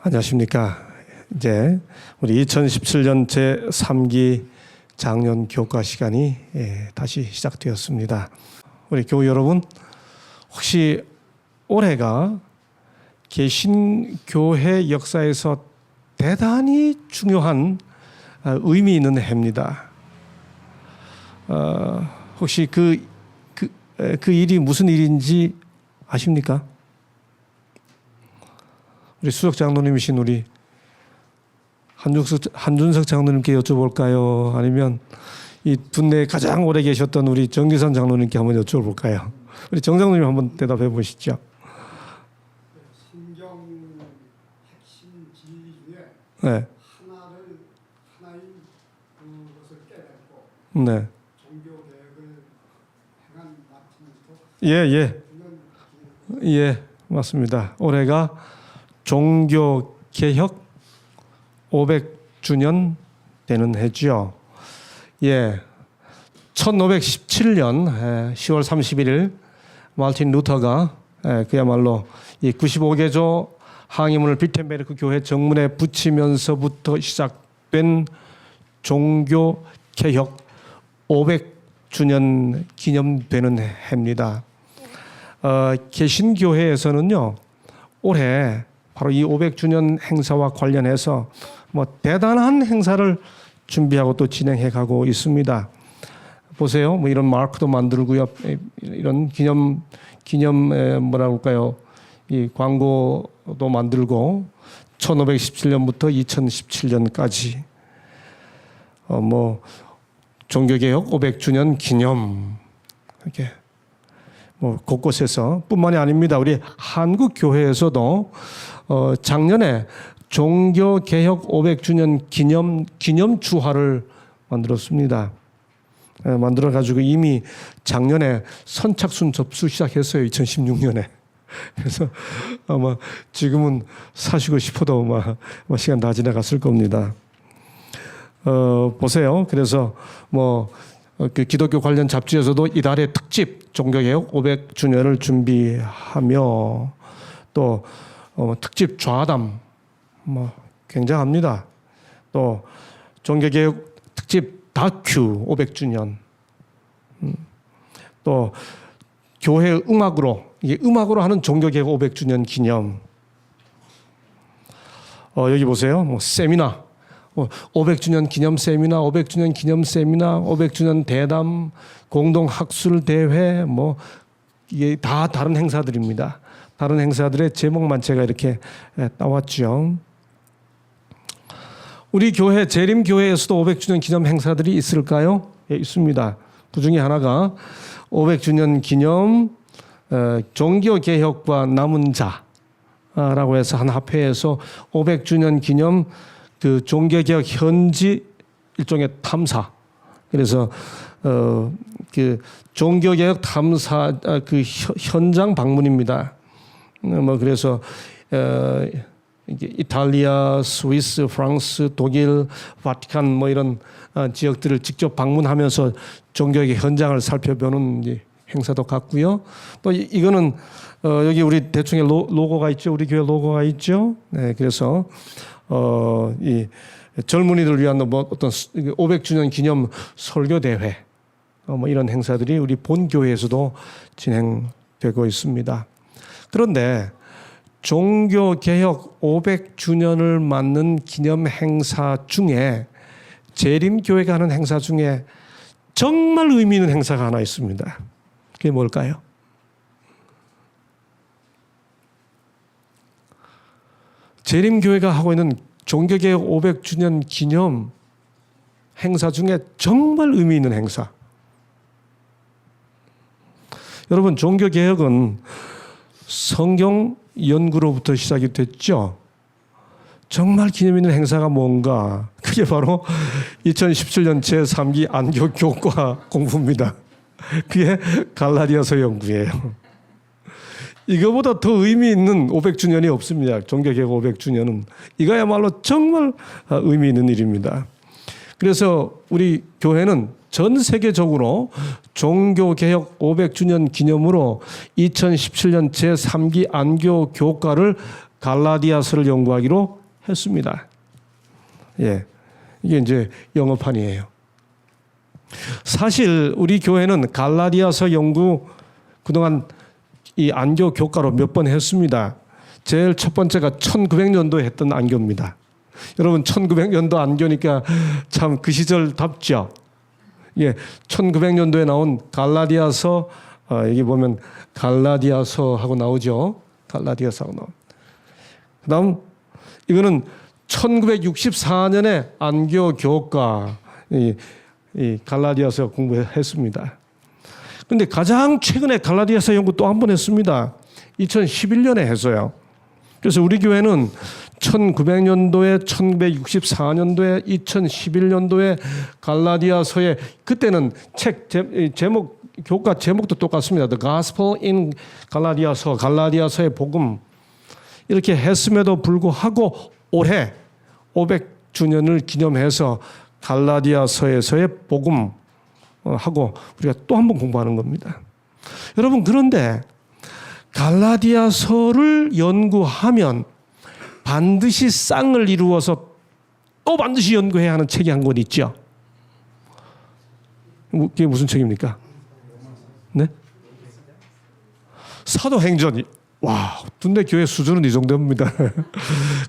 안녕하십니까. 이제 우리 2017년 제3기 작년 교과 시간이 다시 시작되었습니다. 우리 교우 여러분, 혹시 올해가 개신교회 역사에서 대단히 중요한 의미 있는 해입니다. 혹시 그 일이 무슨 일인지 아십니까? 우리 수석 장로님이신 우리 한준석 장로님께 여쭤볼까요? 아니면 이 분내에 가장 오래 계셨던 우리 정기선 장로님께 한번 여쭤볼까요? 우리 정 장로님 한번 대답해 보시죠. 성경 핵심 진리 중에 네. 하나인 그것을 깨닫고 네. 종교 개혁을 행한 마틴 루터 예, 맞습니다. 올해가 종교 개혁 500주년 되는 해죠. 예. 1517년 10월 31일 마틴 루터가 그야말로 이 95개조 항의문을 비텐베르크 교회 정문에 붙이면서부터 시작된 종교 개혁 500주년 기념되는 해입니다. 개신교회에서는요, 올해 바로 이 500주년 행사와 관련해서 대단한 행사를 준비하고 또 진행해 가고 있습니다. 보세요. 이런 마크도 만들고요. 이런 기념 뭐라 그럴까요? 이 광고도 만들고 1517년부터 2017년까지 종교개혁 500주년 기념 이렇게 곳곳에서 뿐만이 아닙니다. 우리 한국 교회에서도 작년에 종교개혁 500주년 기념 주화를 만들었습니다. 만들어가지고 이미 작년에 선착순 접수 시작했어요. 2016년에. 그래서 아마 지금은 사시고 싶어도 시간 다 지나갔을 겁니다. 보세요. 그래서 그 기독교 관련 잡지에서도 이달의 특집 종교개혁 500주년을 준비하며 또 특집 좌담 굉장합니다. 또 종교개혁 특집 다큐 500주년 또 교회 음악으로 하는 종교개혁 500주년 기념 여기 보세요. 세미나 500주년 기념 세미나, 500주년 기념 세미나, 500주년 대담, 공동 학술 대회, 이게 다 다른 행사들입니다. 다른 행사들의 제목만 제가 이렇게 따왔죠. 우리 교회 재림교회에서도 500주년 기념 행사들이 있을까요? 예, 있습니다. 그 중에 하나가 500주년 기념 종교개혁과 남은 자라고 해서 한 합회에서 500주년 기념 그 종교개혁 현지 일종의 탐사. 그래서 그 종교개혁 탐사 그 현장 방문입니다. 그래서 이탈리아, 스위스, 프랑스, 독일, 바티칸 이런 지역들을 직접 방문하면서 종교개혁 현장을 살펴보는 행사도 갖고요. 또 이거는 여기 우리 대충의 로고가 있죠. 우리 교회 로고가 있죠. 네, 그래서 이 젊은이들을 위한 어떤 500주년 기념 설교 대회 이런 행사들이 우리 본 교회에서도 진행되고 있습니다. 그런데 종교개혁 500주년을 맞는 기념 행사 중에 재림교회가 하는 행사 중에 정말 의미 있는 행사가 하나 있습니다. 그게 뭘까요? 재림교회가 하고 있는 종교개혁 500주년 기념 행사 중에 정말 의미 있는 행사. 여러분, 종교개혁은 성경 연구로부터 시작이 됐죠. 정말 기념 있는 행사가 뭔가? 그게 바로 2017년 제3기 안교 교과 공부입니다. 그게 갈라디아서 연구예요. 이거보다 더 의미 있는 500주년이 없습니다. 종교개혁 500주년은. 이거야말로 정말 의미 있는 일입니다. 그래서 우리 교회는 전 세계적으로 종교개혁 500주년 기념으로 2017년 제3기 안교 교과를 갈라디아서를 연구하기로 했습니다. 예, 이게 이제 영어판이에요. 사실 우리 교회는 갈라디아서 연구 그동안 이 안교 교과로 몇 번 했습니다. 제일 첫 번째가 1900년도에 했던 안교입니다. 여러분 1900년도 안교니까 참 그 시절답죠. 예, 1900년도에 나온 갈라디아서 여기 보면 갈라디아서하고 나오죠. 갈라디아서하고 나온. 그다음 이거는 1964년에 안교 교과 이 갈라디아서 공부했습니다. 그런데 가장 최근에 갈라디아서 연구 또 한 번 했습니다. 2011년에 했어요. 그래서 우리 교회는 1900년도에 1964년도에 2011년도에 갈라디아서에 그때는 책 제목 교과 제목도 똑같습니다. The Gospel in 갈라디아서, 갈라디아서의 복음 이렇게 했음에도 불구하고 올해 500주년을 기념해서 갈라디아서에서의 복음 하고 우리가 또 한 번 공부하는 겁니다. 여러분 그런데 갈라디아서를 연구하면 반드시 쌍을 이루어서 또 반드시 연구해야 하는 책이 한 권 있죠. 그게 무슨 책입니까? 네? 사도행전. 와, 근데 교회 수준은 이 정도입니다.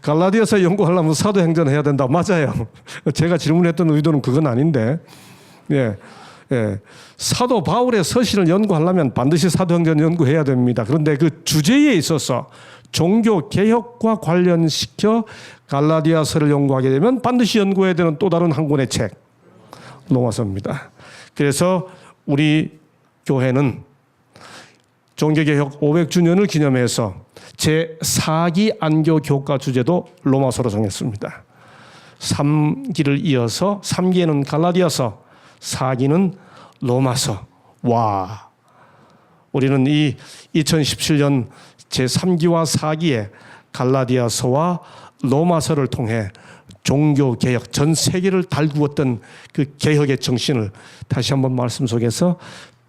갈라디아서 연구하려면 사도행전 해야 된다. 맞아요. 제가 질문했던 의도는 그건 아닌데, 예, 예, 사도 바울의 서신을 연구하려면 반드시 사도행전 연구해야 됩니다. 그런데 그 주제에 있어서 종교 개혁과 관련시켜 갈라디아서를 연구하게 되면 반드시 연구해야 되는 또 다른 한 권의 책, 로마서입니다. 그래서 우리 교회는 종교개혁 500주년을 기념해서 제4기 안교 교과 주제도 로마서로 정했습니다. 3기를 이어서 3기에는 갈라디아서, 4기는 로마서. 와, 우리는 이 2017년 제3기와 4기에 갈라디아서와 로마서를 통해 종교개혁, 전 세계를 달구었던 그 개혁의 정신을 다시 한번 말씀 속에서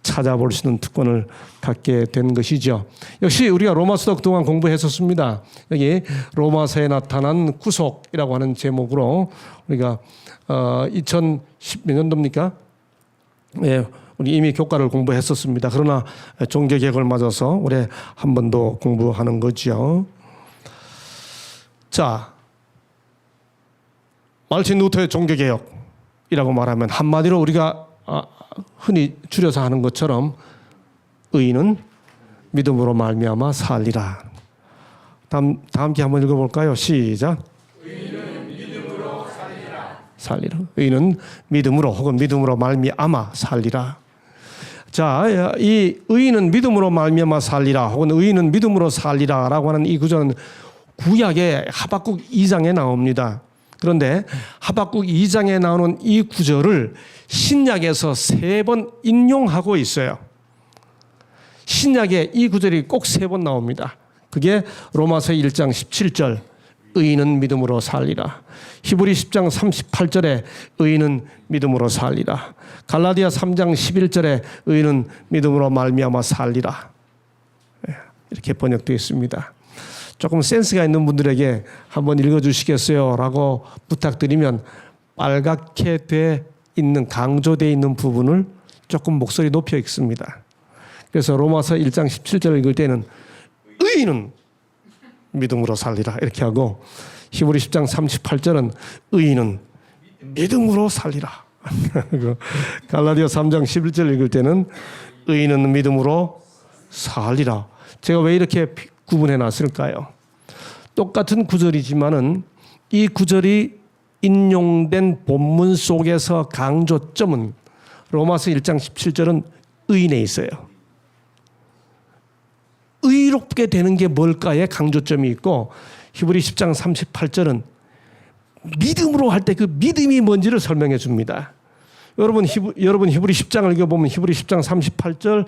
찾아볼 수 있는 특권을 갖게 된 것이죠. 역시 우리가 로마서도 그동안 공부했었습니다. 여기 로마서에 나타난 구속이라고 하는 제목으로 우리가 2010 몇 년도입니까? 예, 우리 이미 교과를 공부했었습니다. 그러나 종교개혁을 맞아서 올해 한 번 더 공부하는 거죠. 자, 마르틴 루터의 종교개혁이라고 말하면 한마디로 우리가 흔히 줄여서 하는 것처럼 의인은 믿음으로 말미암아 살리라. 다 함께 한번 읽어볼까요? 시작. 의인은 믿음으로 살리라. 의인은 믿음으로 혹은 믿음으로 말미암아 살리라. 자, 이 의인은 믿음으로 말미암아 살리라 혹은 의인은 믿음으로 살리라라고 하는 이 구절은 구약의 하박국 2장에 나옵니다. 그런데 하박국 2장에 나오는 이 구절을 신약에서 3번 인용하고 있어요. 신약에 이 구절이 꼭 3번 나옵니다. 그게 로마서 1장 17절 의인은 믿음으로 살리라. 히브리 10장 38절에 의인은 믿음으로 살리라. 갈라디아 3장 11절에 의인은 믿음으로 말미암아 살리라. 이렇게 번역되어 있습니다. 조금 센스가 있는 분들에게 한번 읽어주시겠어요? 라고 부탁드리면 빨갛게 돼 있는, 강조되어 있는 부분을 조금 목소리 높여 읽습니다. 그래서 로마서 1장 17절을 읽을 때는 의인은 믿음으로 살리라 이렇게 하고, 히브리 10장 38절은 의인은 믿음으로 살리라. 갈라디아 3장 11절 읽을 때는 의인은 믿음으로 살리라. 제가 왜 이렇게 구분해 놨을까요? 똑같은 구절이지만은 이 구절이 인용된 본문 속에서 강조점은 로마서 1장 17절은 의인에 있어요. 의롭게 되는 게 뭘까에 강조점이 있고, 히브리 10장 38절은 믿음으로 할 때 그 믿음이 뭔지를 설명해 줍니다. 여러분 히브리 10장을 읽어보면 히브리 10장 38절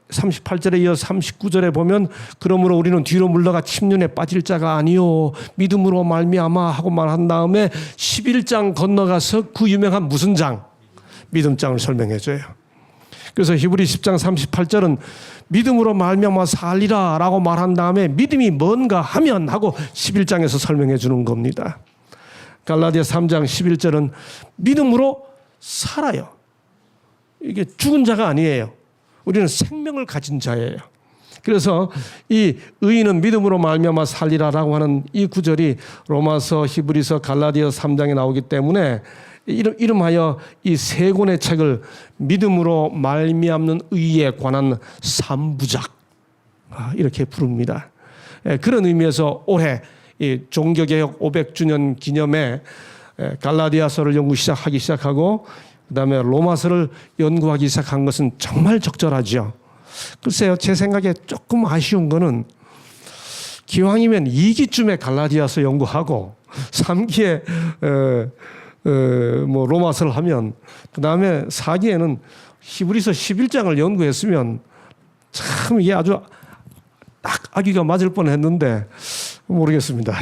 38절에 이어 39절에 보면 그러므로 우리는 뒤로 물러가 침륜에 빠질 자가 아니요 믿음으로 말미암아 하고 말한 다음에 11장 건너가서 그 유명한 무슨 장? 믿음장을 설명해 줘요. 그래서 히브리 10장 38절은 믿음으로 말미암아 살리라라고 말한 다음에 믿음이 뭔가 하면 하고 11장에서 설명해 주는 겁니다. 갈라디아 3장 11절은 믿음으로 살아요. 이게 죽은 자가 아니에요. 우리는 생명을 가진 자예요. 그래서 이 의인은 믿음으로 말미암아 살리라라고 하는 이 구절이 로마서, 히브리서, 갈라디아 3장에 나오기 때문에 이름하여 이 세 권의 책을 믿음으로 말미암는 의에 관한 3부작 이렇게 부릅니다. 그런 의미에서 올해 이 종교개혁 500주년 기념에 갈라디아서를 하기 시작하고 그다음에 로마서를 연구하기 시작한 것은 정말 적절하죠. 글쎄요, 제 생각에 조금 아쉬운 거는 기왕이면 2기쯤에 갈라디아서 연구하고 3기에 뭐 로마서를 하면 그다음에 4기에는 히브리서 11장을 연구했으면 참 이게 아주 딱 아기가 맞을 뻔했는데 모르겠습니다.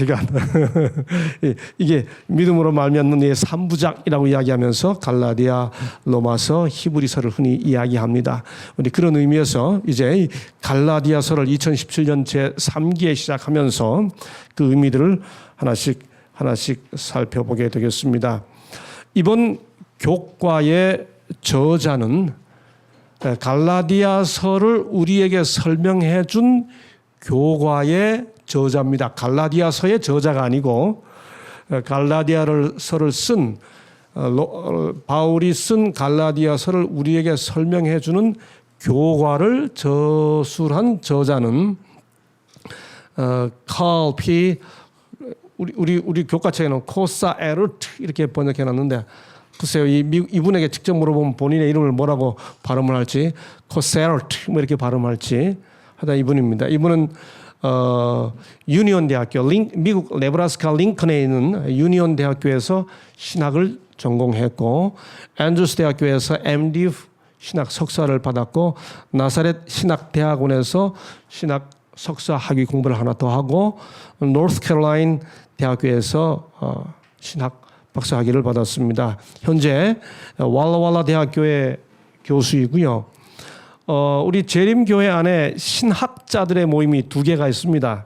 이게 믿음으로 말미암는 이 3부작이라고 이야기하면서 갈라디아, 로마서, 히브리서를 흔히 이야기합니다. 우리 그런 의미에서 이제 갈라디아서를 2017년 제3기에 시작하면서 그 의미들을 하나씩 살펴보게 되겠습니다. 이번 교과의 저자는 갈라디아서를 우리에게 설명해 준 교과의 저자입니다. 갈라디아서의 저자가 아니고 갈라디아서를 쓴 바울이 쓴 갈라디아서를 우리에게 설명해 주는 교과를 저술한 저자는 칼 P 우리 교과책에는 코사 에르트 이렇게 번역해 놨는데 글쎄요, 이분에게 직접 물어보면 본인의 이름을 뭐라고 발음을 할지 코세르트 뭐 이렇게 발음할지 하다 이분입니다. 이분은 유니온 대학교 미국 네브라스카 링컨에 있는 유니온 대학교에서 신학을 전공했고 앤드루스 대학교에서 MD 신학 석사를 받았고 나사렛 신학대학원에서 신학 석사 학위 공부를 하나 더 하고 노스캐롤라인 대학교에서 신학 박사 학위를 받았습니다. 현재 왈라왈라 대학교의 교수이고요. 우리 재림교회 안에 신학자들의 모임이 2개가 있습니다.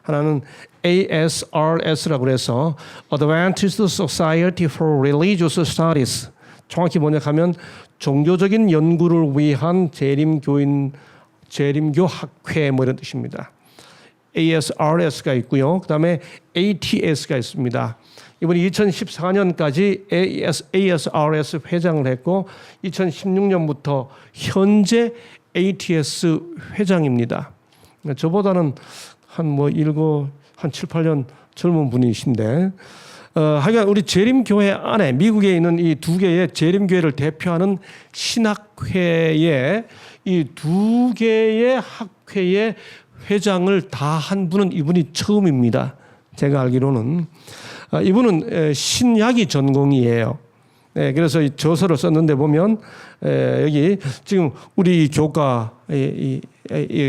하나는 ASRS라고 해서 Adventist Society for Religious Studies, 정확히 번역하면 종교적인 연구를 위한 재림교 학회 뭐 이런 뜻입니다. ASRS가 있고요. 그다음에 ATS가 있습니다. 이번에 2014년까지 ASRS 회장을 했고 2016년부터 현재 ATS 회장입니다. 저보다는 한 7, 8년 젊은 분이신데 하여간 우리 재림교회 안에 미국에 있는 이 2개의 재림교회를 대표하는 신학회의 이 2개의 학회의 회장을 다 한 분은 이분이 처음입니다. 제가 알기로는. 이분은 신약이 전공이에요. 그래서 이 저서를 썼는데 보면 여기 지금 우리 교과 이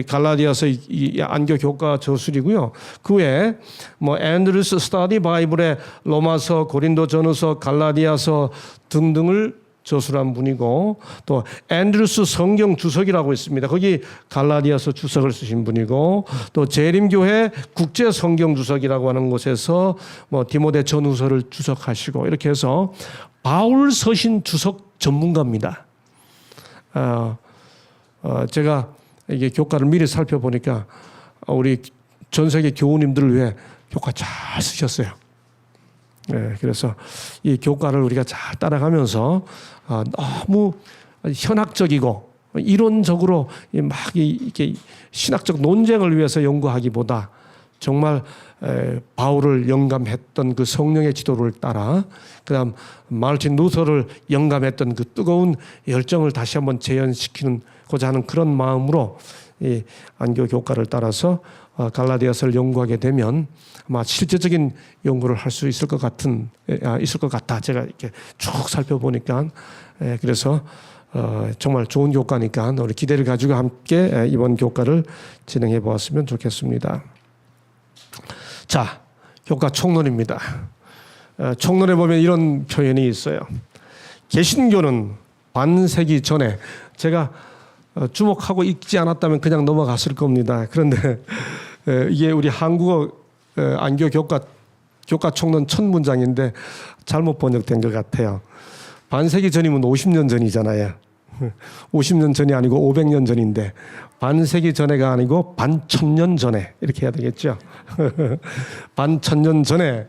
갈라디아서 이 안교 교과 저술이고요. 그 외에 뭐 앤드루스 스터디 바이블의 로마서, 고린도전후서, 갈라디아서 등등을 저술한 분이고 또 앤드루스 성경 주석이라고 있습니다. 거기 갈라디아서 주석을 쓰신 분이고 또 재림교회 국제 성경 주석이라고 하는 곳에서 뭐 디모데 전후서를 주석하시고 이렇게 해서 바울 서신 주석 전문가입니다. 제가 이게 교과를 미리 살펴보니까 우리 전 세계 교우님들을 위해 교과 잘 쓰셨어요. 그래서 이 교과를 우리가 잘 따라가면서 너무 현학적이고 이론적으로 막 이렇게 신학적 논쟁을 위해서 연구하기보다 정말 바울을 영감했던 그 성령의 지도를 따라 그다음 마르틴 루터를 영감했던 그 뜨거운 열정을 다시 한번 재현시키고자 하는 그런 마음으로 이 안교 교과를 따라서 갈라디아서를 연구하게 되면 아마 실제적인 연구를 할 수 있을 것 같다. 제가 이렇게 쭉 살펴보니까 그래서 정말 좋은 교과니까 우리 기대를 가지고 함께 이번 교과를 진행해 보았으면 좋겠습니다. 자, 교과 총론입니다. 총론에 보면 이런 표현이 있어요. 개신교는 반세기 전에 제가 주목하고 읽지 않았다면 그냥 넘어갔을 겁니다. 그런데 이게 우리 한국어 안교 교과 총론 첫 문장인데 잘못 번역된 것 같아요. 반세기 전이면 50년 전이잖아요. 50년 전이 아니고 500년 전인데 반세기 전에가 아니고 반천년 전에 이렇게 해야 되겠죠. 반천년 전에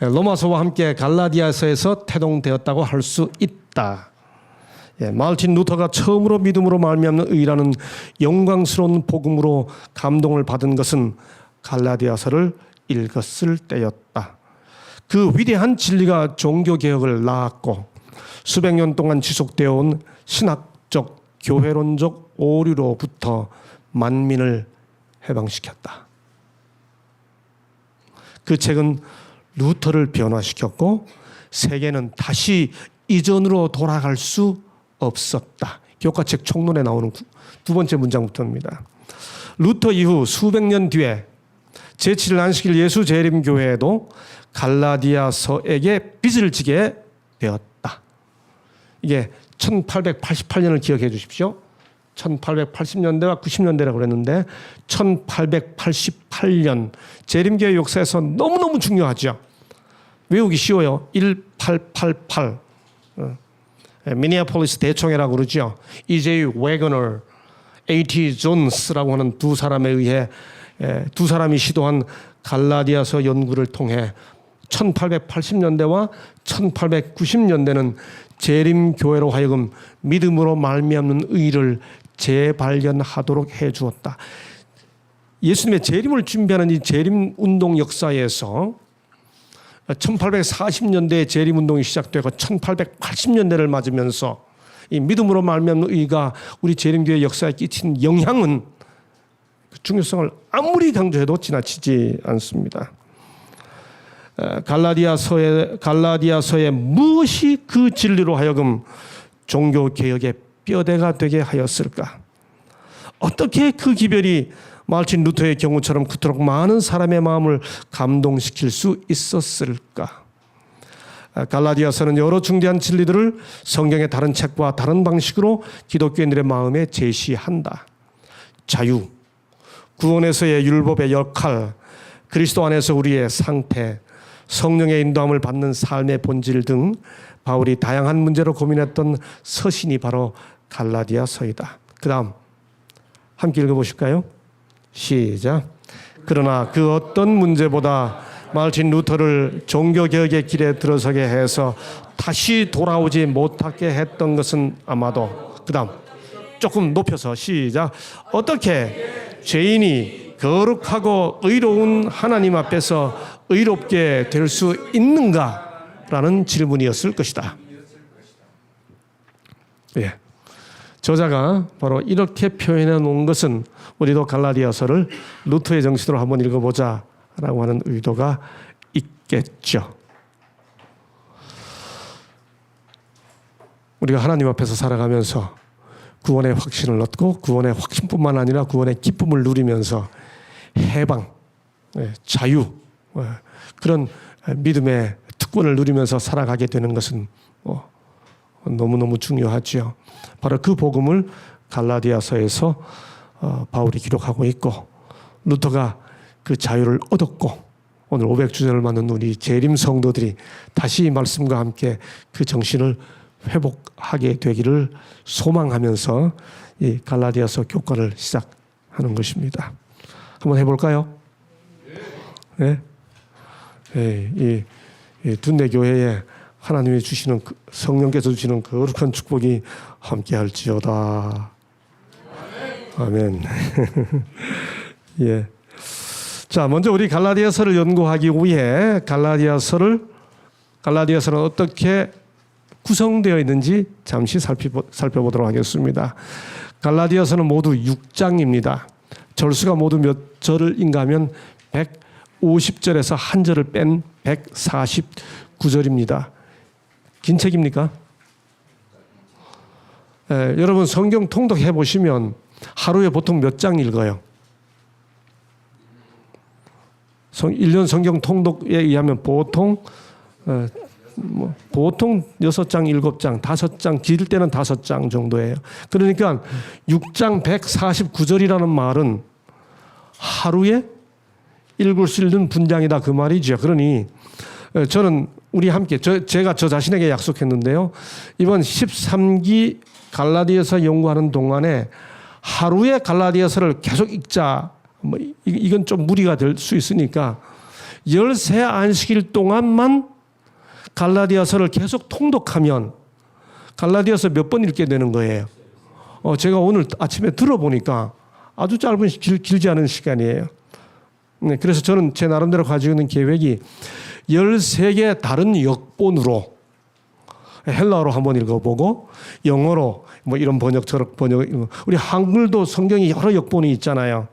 로마서와 함께 갈라디아서에서 태동되었다고 할 수 있다. 마르틴 루터가 처음으로 믿음으로 말미암는 의라는 영광스러운 복음으로 감동을 받은 것은 갈라디아서를 읽었을 때였다. 그 위대한 진리가 종교개혁을 낳았고 수백 년 동안 지속되어 온 신학적 교회론적 오류로부터 만민을 해방시켰다. 그 책은 루터를 변화시켰고 세계는 다시 이전으로 돌아갈 수 없었다. 교과책 총론에 나오는 두 번째 문장부터입니다. 루터 이후 수백 년 뒤에 제7일 안식일 예수 재림교회에도 갈라디아서에게 빚을 지게 되었다. 이게 1888년을 기억해 주십시오. 1880년대와 90년대라고 그랬는데 1888년 재림교회 역사에서 너무너무 중요하죠. 외우기 쉬워요. 1888 미니애폴리스 대총회라고 그러죠. E.J. 웨거너, A.T. 존스라고 하는 두 사람에 의해 두 사람이 시도한 갈라디아서 연구를 통해 1880년대와 1890년대는 재림교회로 하여금 믿음으로 말미암는 의를 재발견하도록 해주었다. 예수님의 재림을 준비하는 이 재림운동 역사에서 1840년대에 재림운동이 시작되고 1880년대를 맞으면서 이 믿음으로 말미암는 의가 우리 재림교회 역사에 끼친 영향은 그 중요성을 아무리 강조해도 지나치지 않습니다. 갈라디아서의 무엇이 그 진리로 하여금 종교개혁의 뼈대가 되게 하였을까? 어떻게 그 기별이 마르틴 루터의 경우처럼 그토록 많은 사람의 마음을 감동시킬 수 있었을까? 갈라디아서는 여러 중대한 진리들을 성경의 다른 책과 다른 방식으로 기독교인들의 마음에 제시한다. 자유, 구원에서의 율법의 역할, 그리스도 안에서 우리의 상태, 성령의 인도함을 받는 삶의 본질 등 바울이 다양한 문제로 고민했던 서신이 바로 갈라디아서이다. 그 다음 함께 읽어보실까요? 시작. 그러나 그 어떤 문제보다 마르틴 루터를 종교개혁의 길에 들어서게 해서 다시 돌아오지 못하게 했던 것은 아마도 그 다음 조금 높여서 시작. 어떻게 죄인이 거룩하고 의로운 하나님 앞에서 의롭게 될 수 있는가라는 질문이었을 것이다. 예. 저자가 바로 이렇게 표현해 놓은 것은 우리도 갈라디아서를 루터의 정신으로 한번 읽어보자라고 하는 의도가 있겠죠. 우리가 하나님 앞에서 살아가면서 구원의 확신을 얻고 구원의 확신뿐만 아니라 구원의 기쁨을 누리면서 해방, 자유, 그런 믿음의 특권을 누리면서 살아가게 되는 것은 너무너무 중요하죠. 바로 그 복음을 갈라디아서에서 바울이 기록하고 있고 루터가 그 자유를 얻었고 오늘 500주년을 맞는 우리 재림 성도들이 다시 이 말씀과 함께 그 정신을 회복하게 되기를 소망하면서 이 갈라디아서 교과를 시작하는 것입니다. 한번 해볼까요? 네. 이 둔내 교회에 하나님이 주시는 성령께서 주시는 거룩한 축복이 함께할지어다. 아멘. 예. 자, 먼저 우리 갈라디아서를 연구하기 위해 갈라디아서는 어떻게 구성되어 있는지 잠시 살펴보도록 하겠습니다. 갈라디아서는 모두 6장입니다. 절수가 모두 몇 절인가 하면 150절에서 한 절을 뺀 149절입니다. 긴 책입니까? 여러분 성경 통독해 보시면 하루에 보통 몇 장 읽어요? 1년 성경 통독에 의하면 보통 뭐 보통 6장, 7장, 5장, 길 때는 5장 정도예요. 그러니까 6장 149절이라는 말은 하루에 읽을 수 있는 분량이다 그 말이죠. 그러니 저는 우리 함께 제가 저 자신에게 약속했는데요. 이번 13기 갈라디아서 연구하는 동안에 하루에 갈라디아서를 계속 읽자. 뭐 이건 좀 무리가 될 수 있으니까 13안식일 동안만 갈라디아서를 계속 통독하면 갈라디아서 몇 번 읽게 되는 거예요. 제가 오늘 아침에 들어보니까 아주 짧은 길지 않은 시간이에요. 네, 그래서 저는 제 나름대로 가지고 있는 계획이 13개 다른 역본으로 헬라어로 한번 읽어보고 영어로 뭐 이런 번역 저런 번역 우리 한글도 성경이 여러 역본이 있잖아요.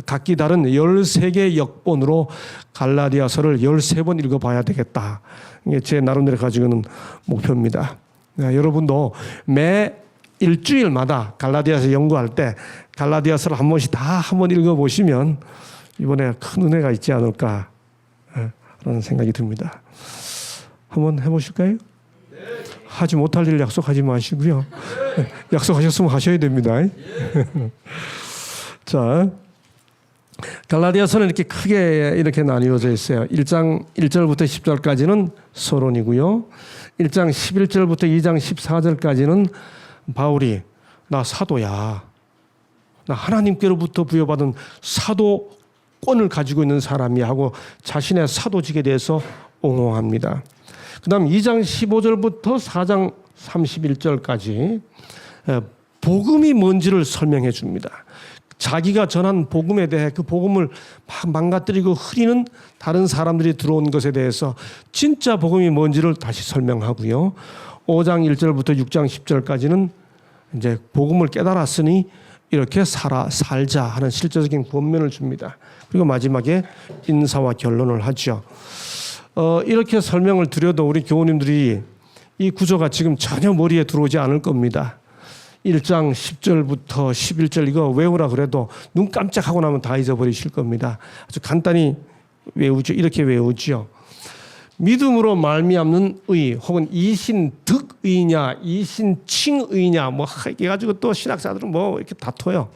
각기 다른 13개 역본으로 갈라디아서를 13번 읽어봐야 되겠다. 이게 제 나름대로 가지고 있는 목표입니다. 네, 여러분도 매 일주일마다 갈라디아서 연구할 때 갈라디아서를 한 번씩 다 한번 읽어보시면 이번에 큰 은혜가 있지 않을까 라는 생각이 듭니다. 한번 해보실까요? 하지 못할 일 약속하지 마시고요. 약속하셨으면 하셔야 됩니다. 자, 갈라디아서는 이렇게 크게 이렇게 나뉘어져 있어요. 1장 1절부터 10절까지는 서론이고요. 1장 11절부터 2장 14절까지는 바울이 나 사도야. 나 하나님께로부터 부여받은 사도권을 가지고 있는 사람이 하고 자신의 사도직에 대해서 옹호합니다. 그 다음 2장 15절부터 4장 31절까지 복음이 뭔지를 설명해 줍니다. 자기가 전한 복음에 대해 그 복음을 막 망가뜨리고 흐리는 다른 사람들이 들어온 것에 대해서 진짜 복음이 뭔지를 다시 설명하고요. 5장 1절부터 6장 10절까지는 이제 복음을 깨달았으니 이렇게 살자 하는 실제적인 권면을 줍니다. 그리고 마지막에 인사와 결론을 하죠. 이렇게 설명을 드려도 우리 교우님들이 이 구조가 지금 전혀 머리에 들어오지 않을 겁니다. 1장 10절부터 11절 이거 외우라 그래도 눈 깜짝하고 나면 다 잊어버리실 겁니다. 아주 간단히 외우죠. 이렇게 외우죠. 믿음으로 말미암는 의 혹은 이신득의냐 이신칭의냐 뭐 이렇게 가지고 또 신학자들은 뭐 이렇게 다퉈요.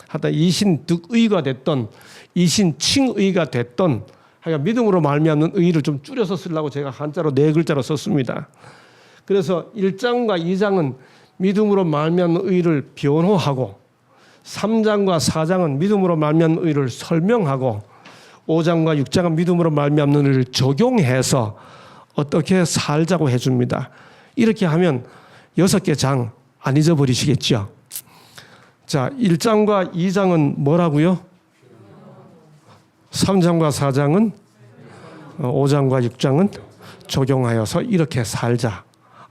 하다 이신득의가 됐던 이신칭의가 됐던 하여간 믿음으로 말미암는 의를 좀 줄여서 쓰려고 제가 한자로 4글자로 썼습니다. 그래서 1장과 2장은 믿음으로 말미암는 의를 변호하고 3장과 4장은 믿음으로 말미암는 의를 설명하고 5장과 6장은 믿음으로 말미암는 의를 적용해서 어떻게 살자고 해줍니다. 이렇게 하면 6개 장 안 잊어버리시겠죠. 자, 1장과 2장은 뭐라고요? 3장과 4장은 5장과 6장은 적용하여서 이렇게 살자.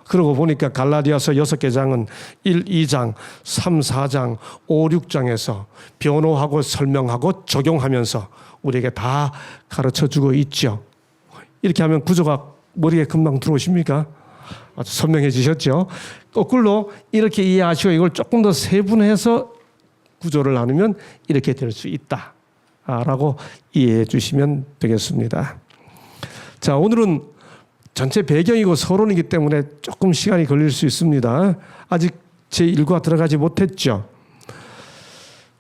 그러고 보니까 갈라디아서 6개 장은 1, 2장, 3, 4장, 5, 6장에서 변호하고 설명하고 적용하면서 우리에게 다 가르쳐주고 있죠. 이렇게 하면 구조가 머리에 금방 들어오십니까? 아주 선명해지셨죠? 거꾸로 이렇게 이해하시고 이걸 조금 더 세분해서 구조를 나누면 이렇게 될 수 있다 라고 이해해 주시면 되겠습니다. 자, 오늘은 전체 배경이고 서론이기 때문에 조금 시간이 걸릴 수 있습니다. 아직 제1과 들어가지 못했죠.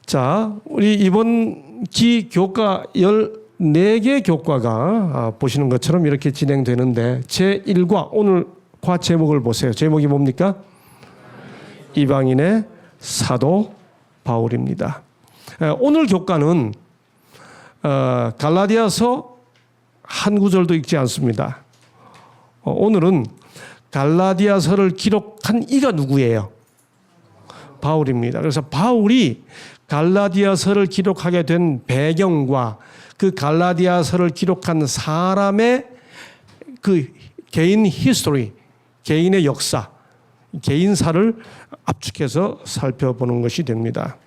자, 우리 이번 기 교과 14개 교과가 보시는 것처럼 이렇게 진행되는데 제1과 오늘 과 제목을 보세요. 제목이 뭡니까? 이방인의 사도 바울입니다. 오늘 교과는 갈라디아서 한 구절도 읽지 않습니다. 오늘은 갈라디아서를 기록한 이가 누구예요? 바울입니다. 그래서 바울이 갈라디아서를 기록하게 된 배경과 그 갈라디아서를 기록한 사람의 그 개인 히스토리, 개인의 역사, 개인사를 압축해서 살펴보는 것이 됩니다.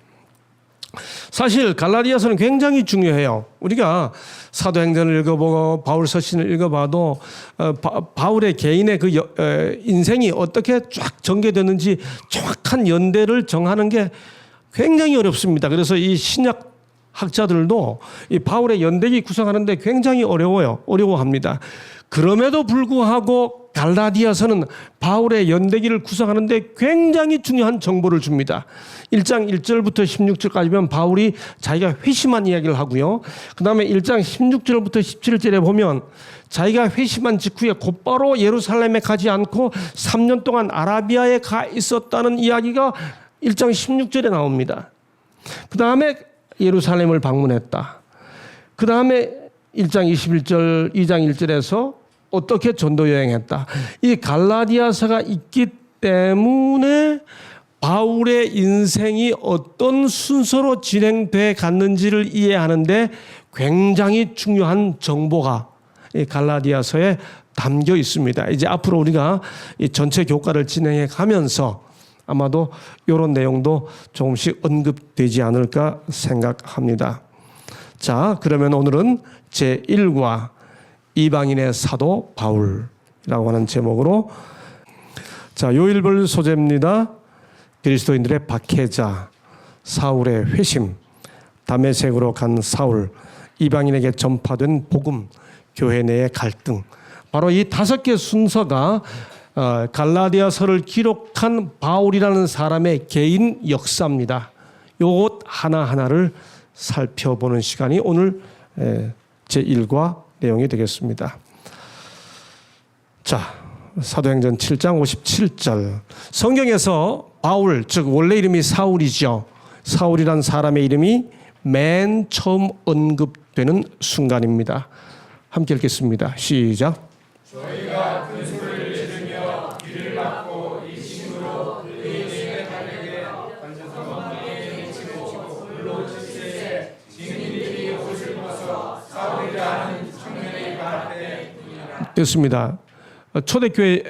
사실 갈라디아서는 굉장히 중요해요. 우리가 사도행전을 읽어보고 바울 서신을 읽어봐도 바울의 개인의 그 인생이 어떻게 쫙 전개되는지 정확한 연대를 정하는 게 굉장히 어렵습니다. 그래서 이 신약 학자들도 이 바울의 연대기 구성하는데 굉장히 어려워합니다. 그럼에도 불구하고 갈라디아서는 바울의 연대기를 구성하는데 굉장히 중요한 정보를 줍니다. 1장 1절부터 16절까지면 바울이 자기가 회심한 이야기를 하고요. 그 다음에 1장 16절부터 17절에 보면 자기가 회심한 직후에 곧바로 예루살렘에 가지 않고 3년 동안 아라비아에 가 있었다는 이야기가 1장 16절에 나옵니다. 그 다음에 예루살렘을 방문했다. 그 다음에 1장 21절, 2장 1절에서 어떻게 전도 여행했다. 이 갈라디아서가 있기 때문에 바울의 인생이 어떤 순서로 진행돼 갔는지를 이해하는데 굉장히 중요한 정보가 이 갈라디아서에 담겨 있습니다. 이제 앞으로 우리가 이 전체 교과를 진행해 가면서 아마도 이런 내용도 조금씩 언급되지 않을까 생각합니다. 자, 그러면 오늘은 제1과 이방인의 사도 바울이라고 하는 제목으로 자, 요일별 소재입니다. 그리스도인들의 박해자, 사울의 회심, 다메섹으로 간 사울, 이방인에게 전파된 복음, 교회 내의 갈등. 바로 이 5개 순서가 갈라디아서를 기록한 바울이라는 사람의 개인 역사입니다. 요것 하나하나를 살펴보는 시간이 오늘 제1과 내용이 되겠습니다. 자, 사도행전 7장 57절. 성경에서 바울, 즉 원래 이름이 사울이죠. 사울이란 사람의 이름이 맨 처음 언급되는 순간입니다. 함께 읽겠습니다. 시작. 저희가 큰 소리를 지르며 귀를 막고 이 힘으로 의인에게 달리게 관전성 왕에게 미치고 불로 지시에 증인들이 옷을 벗어 사울이라는 청년의 발에 됐습니다. 초대교회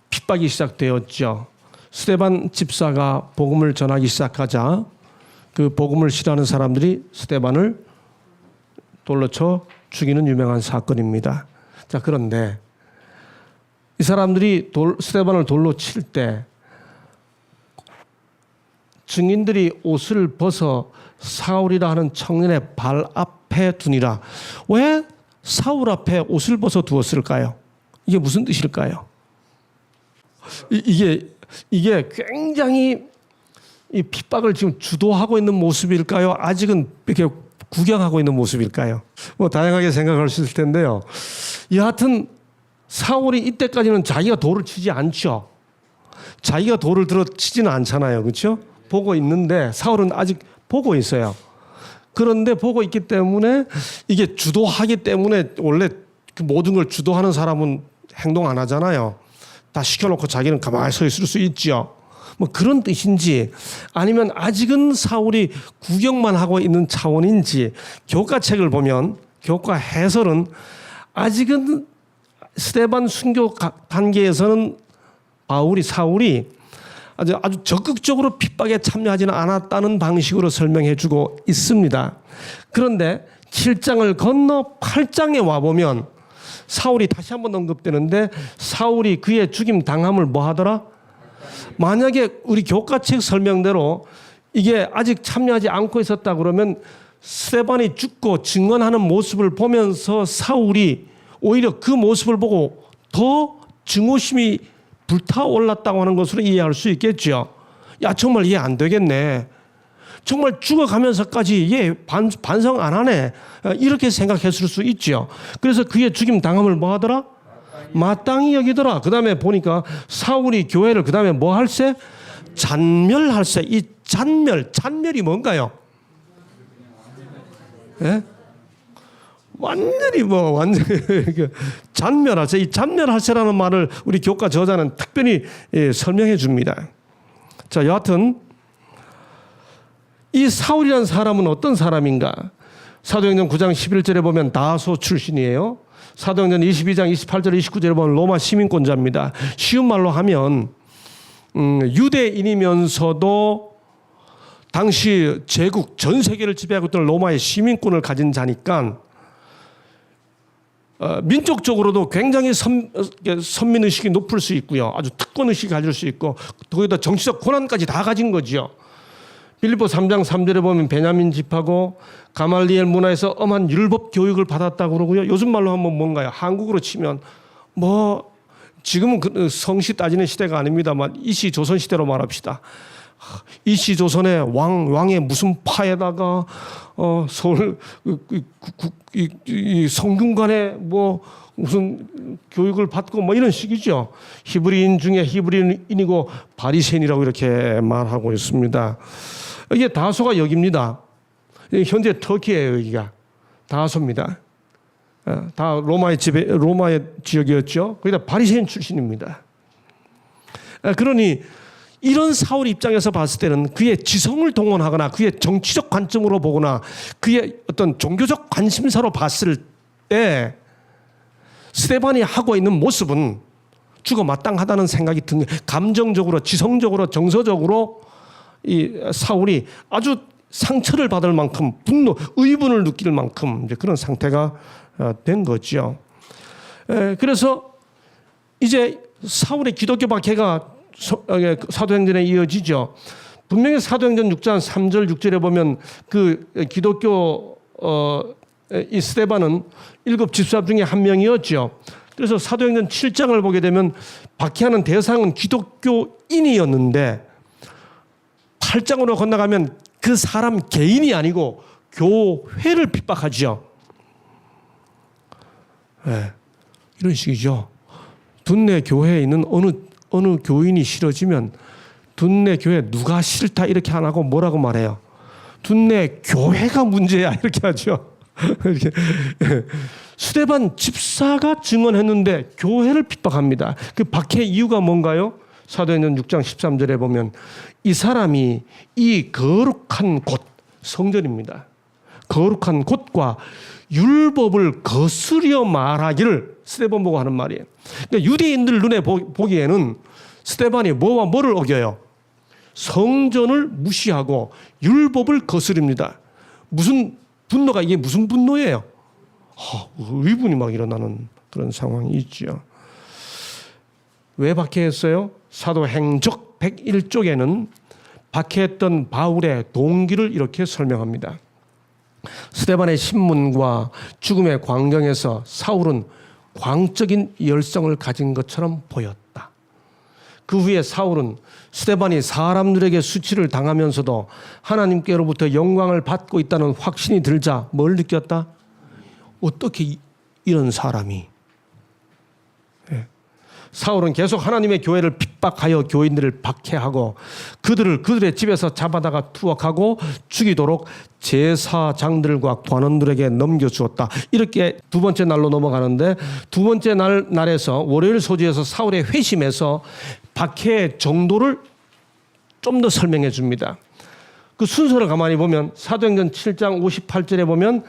핍박이 시작되었죠. 스데반 집사가 복음을 전하기 시작하자 그 복음을 싫어하는 사람들이 스데반을 돌로 쳐 죽이는 유명한 사건입니다. 자, 그런데 이 사람들이 스데반을 돌로 칠 때 증인들이 옷을 벗어 사울이라 하는 청년의 발 앞에 두니라. 왜 사울 앞에 옷을 벗어 두었을까요? 이게 무슨 뜻일까요? 이게 굉장히 이 핍박을 지금 주도하고 있는 모습일까요? 아직은 이렇게 구경하고 있는 모습일까요? 뭐 다양하게 생각할 수 있을 텐데요. 여하튼 사울이 이때까지는 자기가 돌을 치지 않죠. 자기가 돌을 들어 치지는 않잖아요. 그렇죠? 보고 있는데 사울은 아직 보고 있어요. 그런데 보고 있기 때문에 이게 주도하기 때문에 원래 그 모든 걸 주도하는 사람은 행동 안 하잖아요. 다 시켜놓고 자기는 가만히 서 있을 수 있죠. 뭐 그런 뜻인지 아니면 아직은 사울이 구경만 하고 있는 차원인지 교과책을 보면 교과 해설은 아직은 스데반 순교 단계에서는 사울이 아주 적극적으로 핍박에 참여하지는 않았다는 방식으로 설명해주고 있습니다. 그런데 7장을 건너 8장에 와보면 사울이 다시 한번 언급되는데 사울이 그의 죽임 당함을 뭐 하더라? 만약에 우리 교과책 설명대로 이게 아직 참여하지 않고 있었다 그러면 스데반이 죽고 증언하는 모습을 보면서 사울이 오히려 그 모습을 보고 더 증오심이 불타올랐다고 하는 것으로 이해할 수 있겠죠. 야, 정말 이해 안 되겠네. 정말 죽어가면서까지 얘 반성 안 하네. 이렇게 생각했을 수 있죠. 그래서 그의 죽임 당함을 뭐 하더라? 마땅히 여기더라. 그 다음에 보니까 사울이 교회를 그 다음에 뭐 할세? 잔멸할세. 이 잔멸이 뭔가요? 예? 완전히 잔멸할세. 이 잔멸할세라는 말을 우리 교과 저자는 특별히 설명해 줍니다. 자, 여하튼 이 사울이라는 사람은 어떤 사람인가? 사도행전 9장 11절에 보면 다소 출신이에요. 사도행전 22장 28절 29절에 보면 로마 시민권자입니다. 쉬운 말로 하면 유대인이면서도 당시 제국 전 세계를 지배하고 있던 로마의 시민권을 가진 자니까 민족적으로도 굉장히 선민의식이 높을 수 있고요. 아주 특권의식이 가질 수 있고 거기다 정치적 권한까지 다 가진 거죠. 빌립보 3장 3절에 보면 베냐민 집하고 가말리엘 문화에서 엄한 율법 교육을 받았다고 그러고요. 요즘 말로 하면 뭔가요? 한국으로 치면 뭐 지금은 그 성시 따지는 시대가 아닙니다만 이시 조선 시대로 말합시다. 이시 조선의 왕의 무슨 파에다가 서울 이 성균관에 뭐 무슨 교육을 받고 뭐 이런 식이죠. 히브리인 중에 히브리인이고 바리새인이라고 이렇게 말하고 있습니다. 이게 다소가 여기입니다. 현재 터키예요. 여기가 다소입니다. 다 로마의 지역이었죠. 거기다 바리새인 출신입니다. 그러니 이런 사울 입장에서 봤을 때는 그의 지성을 동원하거나 그의 정치적 관점으로 보거나 그의 어떤 종교적 관심사로 봤을 때 스데반이 하고 있는 모습은 죽어 마땅하다는 생각이 든 감정적으로 지성적으로 정서적으로 이 사울이 아주 상처를 받을 만큼 분노, 의분을 느낄 만큼 이제 그런 상태가 된 거죠. 그래서 이제 사울의 기독교 박해가 사도행전에 이어지죠. 분명히 사도행전 6장 3절 6절에 보면 그 기독교 이 스데반은 7 집사 중에 한 명이었죠. 그래서 사도행전 7장을 보게 되면 박해하는 대상은 기독교인이었는데 8장으로 건너가면 그 사람 개인이 아니고 교회를 핍박하죠. 네, 이런 식이죠. 둔내 교회에 있는 어느 교인이 싫어지면 둔내 교회 누가 싫다 이렇게 안 하고 뭐라고 말해요? 둔내 교회가 문제야 이렇게 하죠. 이렇게. 스데반 집사가 증언했는데 교회를 핍박합니다. 그 박해 이유가 뭔가요? 사도행전 6장 13절에 보면 이 사람이 이 거룩한 곳, 성전입니다. 거룩한 곳과 율법을 거스려 말하기를 스데반 보고 하는 말이에요. 그러니까 유대인들 눈에 보기에는 스데반이 뭐와 뭐를 어겨요? 성전을 무시하고 율법을 거스릅니다. 무슨 분노가 이게 무슨 분노예요? 의분이 막 일어나는 그런 상황이 있죠. 왜 박해했어요? 사도행적 101쪽에는 박해했던 바울의 동기를 이렇게 설명합니다. 스데반의 신문과 죽음의 광경에서 사울은 광적인 열성을 가진 것처럼 보였다. 그 후에 사울은 스데반이 사람들에게 수치를 당하면서도 하나님께로부터 영광을 받고 있다는 확신이 들자 뭘 느꼈다? 어떻게 이런 사람이? 사울은 계속 하나님의 교회를 핍박하여 교인들을 박해하고 그들의 집에서 잡아다가 투옥하고 죽이도록 제사장들과 관원들에게 넘겨주었다. 이렇게 두 번째 날로 넘어가는데 두 번째 날에서 월요일 소지에서 사울의 회심에서 박해의 정도를 좀 더 설명해 줍니다. 그 순서를 가만히 보면 사도행전 7장 58절에 보면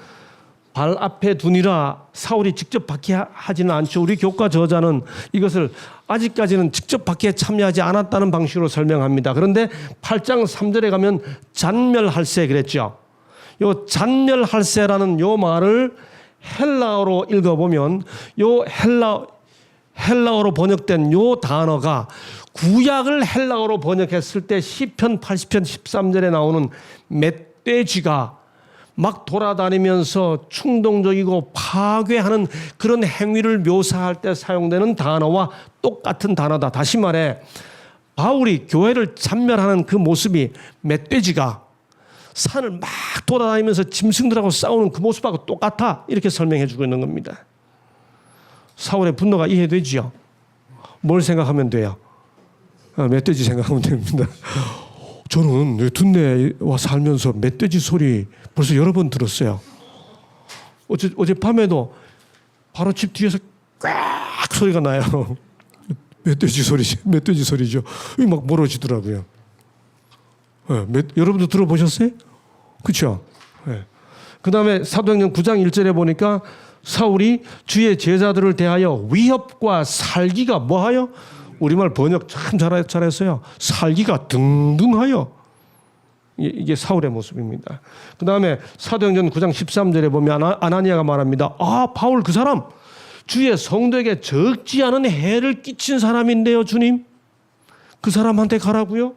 발 앞에 두니라 사울이 직접 박해하지는 않죠. 우리 교과 저자는 이것을 아직까지는 직접 박해에 참여하지 않았다는 방식으로 설명합니다. 그런데 8장 3절에 가면 잔멸할세 그랬죠. 요 잔멸할세라는 요 말을 헬라어로 읽어보면 요 헬라어로 번역된 요 단어가 구약을 헬라어로 번역했을 때 시편 80편 13절에 나오는 멧돼지가 막 돌아다니면서 충동적이고 파괴하는 그런 행위를 묘사할 때 사용되는 단어와 똑같은 단어다. 다시 말해 바울이 교회를 잔멸하는 그 모습이 멧돼지가 산을 막 돌아다니면서 짐승들하고 싸우는 그 모습하고 똑같아. 이렇게 설명해 주고 있는 겁니다. 사울의 분노가 이해되지요? 뭘 생각하면 돼요? 멧돼지 생각하면 됩니다. 저는 둔내에 와 살면서 멧돼지 소리 벌써 여러 번 들었어요. 어젯밤에도 바로 집 뒤에서 꽉 소리가 나요. 멧돼지 소리죠. 이게 막 멀어지더라고요. 여러분도 들어보셨어요? 그렇죠? 그 다음에 사도행전 9장 1절에 보니까 사울이 주의 제자들을 대하여 위협과 살기가 뭐하여? 우리말 번역 참 잘했어요. 살기가 등등하여. 이게 사울의 모습입니다. 그 다음에 사도행전 9장 13절에 보면 아나니아가 말합니다. 바울 그 사람 주의 성도에게 적지 않은 해를 끼친 사람인데요 주님. 그 사람한테 가라고요?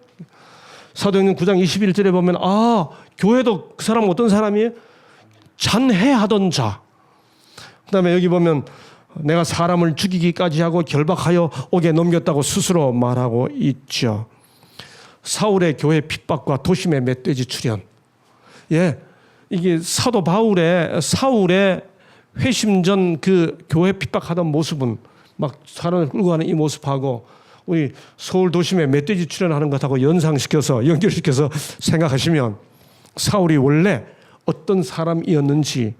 사도행전 9장 21절에 보면 교회도 그 사람은 어떤 사람이에요? 잔해하던 자. 그다음에 여기 보면 내가 사람을 죽이기까지 하고 결박하여 옥에 넘겼다고 스스로 말하고 있죠. 사울의 교회 핍박과 도심의 멧돼지 출현. 예, 이게 사도 사울의 회심 전 그 교회 핍박하던 모습은 막 사람을 끌고 가는 이 모습하고 우리 서울 도심에 멧돼지 출현하는 것하고 연결시켜서 생각하시면 사울이 원래 어떤 사람이었는지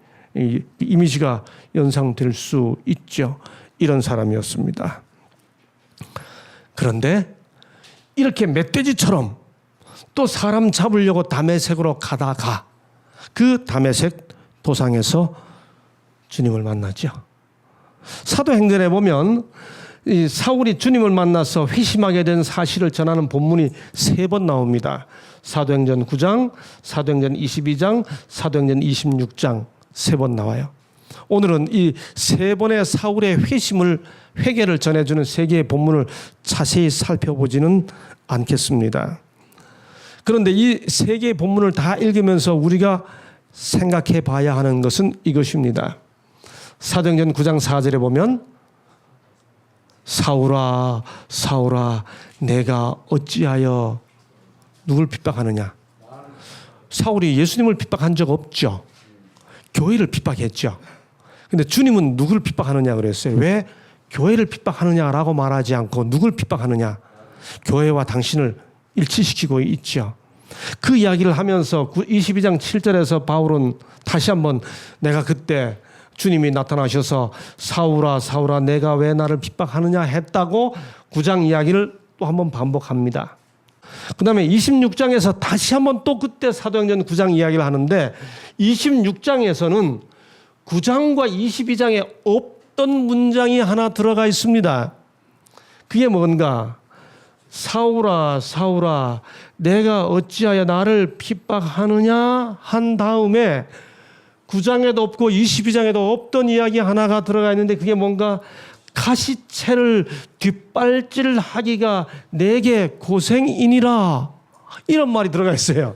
이미지가 연상될 수 있죠. 이런 사람이었습니다. 그런데 이렇게 멧돼지처럼 또 사람 잡으려고 다메섹으로 가다가 그 다메섹 도상에서 주님을 만나죠. 사도행전에 보면 이 사울이 주님을 만나서 회심하게 된 사실을 전하는 본문이 3번 나옵니다. 사도행전 9장, 사도행전 22장, 사도행전 26장 3번 나와요. 오늘은 이 3번의 사울의 회개를 전해주는 3개의 본문을 자세히 살펴보지는 않겠습니다. 그런데 이 3개의 본문을 다 읽으면서 우리가 생각해 봐야 하는 것은 이것입니다. 사도행전 9장 4절에 보면 사울아 사울아 내가 어찌하여 누굴 핍박하느냐. 사울이 예수님을 핍박한 적 없죠. 교회를 핍박했죠. 근데 주님은 누굴 핍박하느냐 그랬어요. 왜 교회를 핍박하느냐라고 말하지 않고 누굴 핍박하느냐. 교회와 당신을 일치시키고 있죠. 그 이야기를 하면서 22장 7절에서 바울은 다시 한번 내가 그때 주님이 나타나셔서 사울아 사울아 내가 왜 나를 핍박하느냐 했다고 9장 이야기를 또 한번 반복합니다. 그 다음에 26장에서 다시 한번 또 그때 사도행전 9장 이야기를 하는데 26장에서는 9장과 22장에 없던 문장이 하나 들어가 있습니다. 그게 뭔가 사울아 사울아 내가 어찌하여 나를 핍박하느냐 한 다음에 9장에도 없고 22장에도 없던 이야기 하나가 들어가 있는데 그게 뭔가 가시채를 뒷발질하기가 내게 고생이니라 이런 말이 들어가 있어요.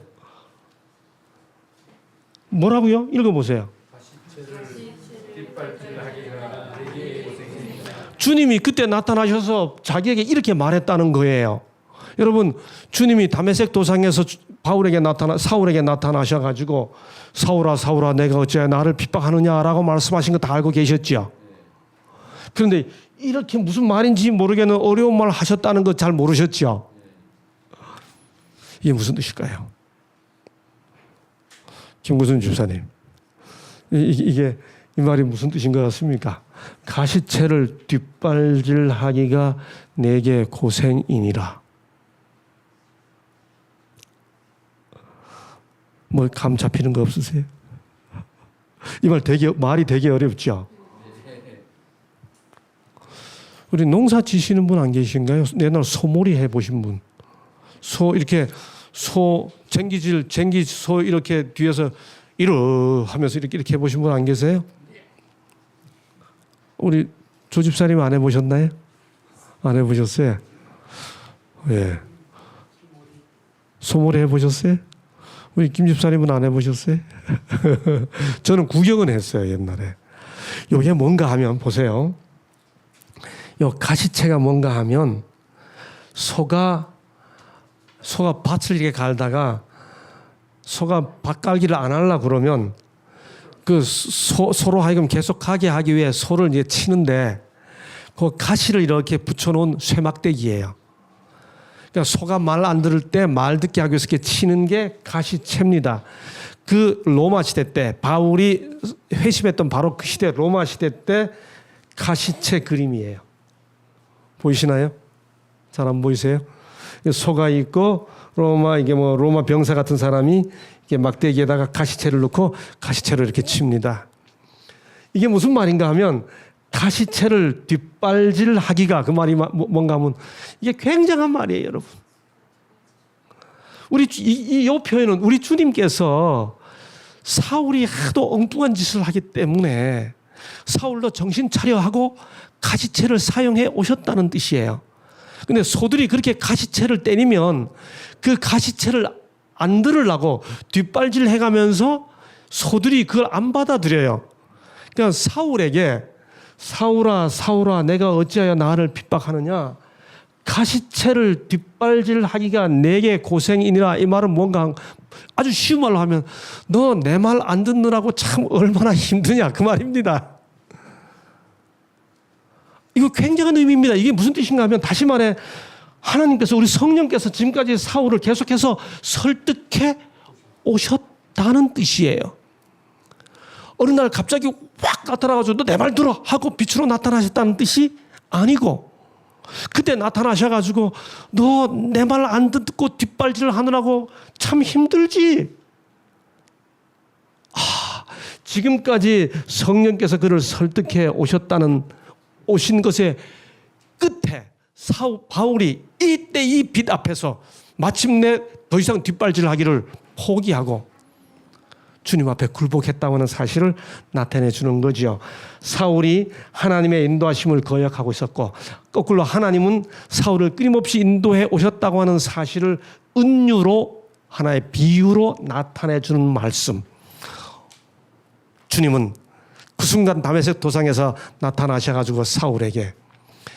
뭐라고요? 읽어보세요. 주님이 그때 나타나셔서 자기에게 이렇게 말했다는 거예요. 여러분 주님이 다메섹 도상에서 사울에게 나타나셔가지고 사울아 사울아 내가 어찌하여 나를 핍박하느냐라고 말씀하신 거 다 알고 계셨죠. 그런데 이렇게 무슨 말인지 모르겠는 어려운 말 하셨다는 거 잘 모르셨죠. 이게 무슨 뜻일까요? 김구순 집사님, 이 말이 무슨 뜻인 것 같습니까? 가시채를 뒷발질하기가 내게 고생이니라. 뭐 감 잡히는 거 없으세요? 이 말이 되게 어렵죠. 우리 농사 지시는 분 안 계신가요? 옛날 소몰이 해보신 분. 이렇게 쟁기 소 이렇게 뒤에서 하면서 이렇게 해보신 분 안 계세요? 우리 조집사님 안 해보셨나요? 안 해보셨어요? 예. 소몰이 해보셨어요? 우리 김집사님은 안 해보셨어요? 저는 구경은 했어요, 옛날에. 이게 뭔가 하면, 보세요. 요 가시채가 뭔가 하면, 소가 밭을 이렇게 갈다가, 소가 밭 갈기를 안 하려고 그러면, 소로 하여금 계속 가게 하기 위해 소를 이제 치는데, 그 가시를 이렇게 붙여놓은 쇠막대기예요. 그러니까 소가 말 안 들을 때 말 듣게 하기 위해서 이렇게 치는 게 가시채입니다. 그 로마 시대 때 바울이 회심했던 바로 그 시대 로마 시대 때 가시채 그림이에요. 보이시나요? 잘 안 보이세요? 소가 있고 로마 병사 같은 사람이 이게 막대기에다가 가시채를 넣고 가시채를 이렇게 칩니다. 이게 무슨 말인가 하면 가시채를 뒷발질하기가 그 말이 뭔가 하면 이게 굉장한 말이에요, 여러분. 이 표현은 우리 주님께서 사울이 하도 엉뚱한 짓을 하기 때문에 사울도 정신 차려 하고 가시채를 사용해 오셨다는 뜻이에요. 근데 소들이 그렇게 가시채를 때리면 그 가시채를 안 들으려고 뒷발질 해가면서 소들이 그걸 안 받아들여요. 그러니까 사울에게 사울아 사울아 내가 어찌하여 나를 핍박하느냐, 가시채를 뒷발질하기가 내게 고생이니라. 이 말은 뭔가 아주 쉬운 말로 하면 너 내 말 안 듣느라고 참 얼마나 힘드냐 그 말입니다. 이거 굉장한 의미입니다. 이게 무슨 뜻인가 하면 다시 말해 하나님께서 우리 성령께서 지금까지 사울을 계속해서 설득해 오셨다는 뜻이에요. 어느 날 갑자기 확 나타나가지고 너 내 말 들어 하고 빛으로 나타나셨다는 뜻이 아니고, 그때 나타나셔가지고 너 내 말 안 듣고 뒷발질을 하느라고 참 힘들지. 지금까지 성령께서 그를 설득해 오신 것의 끝에 바울이 이때 이 빛 앞에서 마침내 더 이상 뒷발질 하기를 포기하고 주님 앞에 굴복했다고 하는 사실을 나타내 주는 거죠. 사울이 하나님의 인도하심을 거역하고 있었고, 거꾸로 하나님은 사울을 끊임없이 인도해 오셨다고 하는 사실을 은유로, 하나의 비유로 나타내 주는 말씀. 주님은 그 순간 다메섹 도상에서 나타나셔가지고 사울에게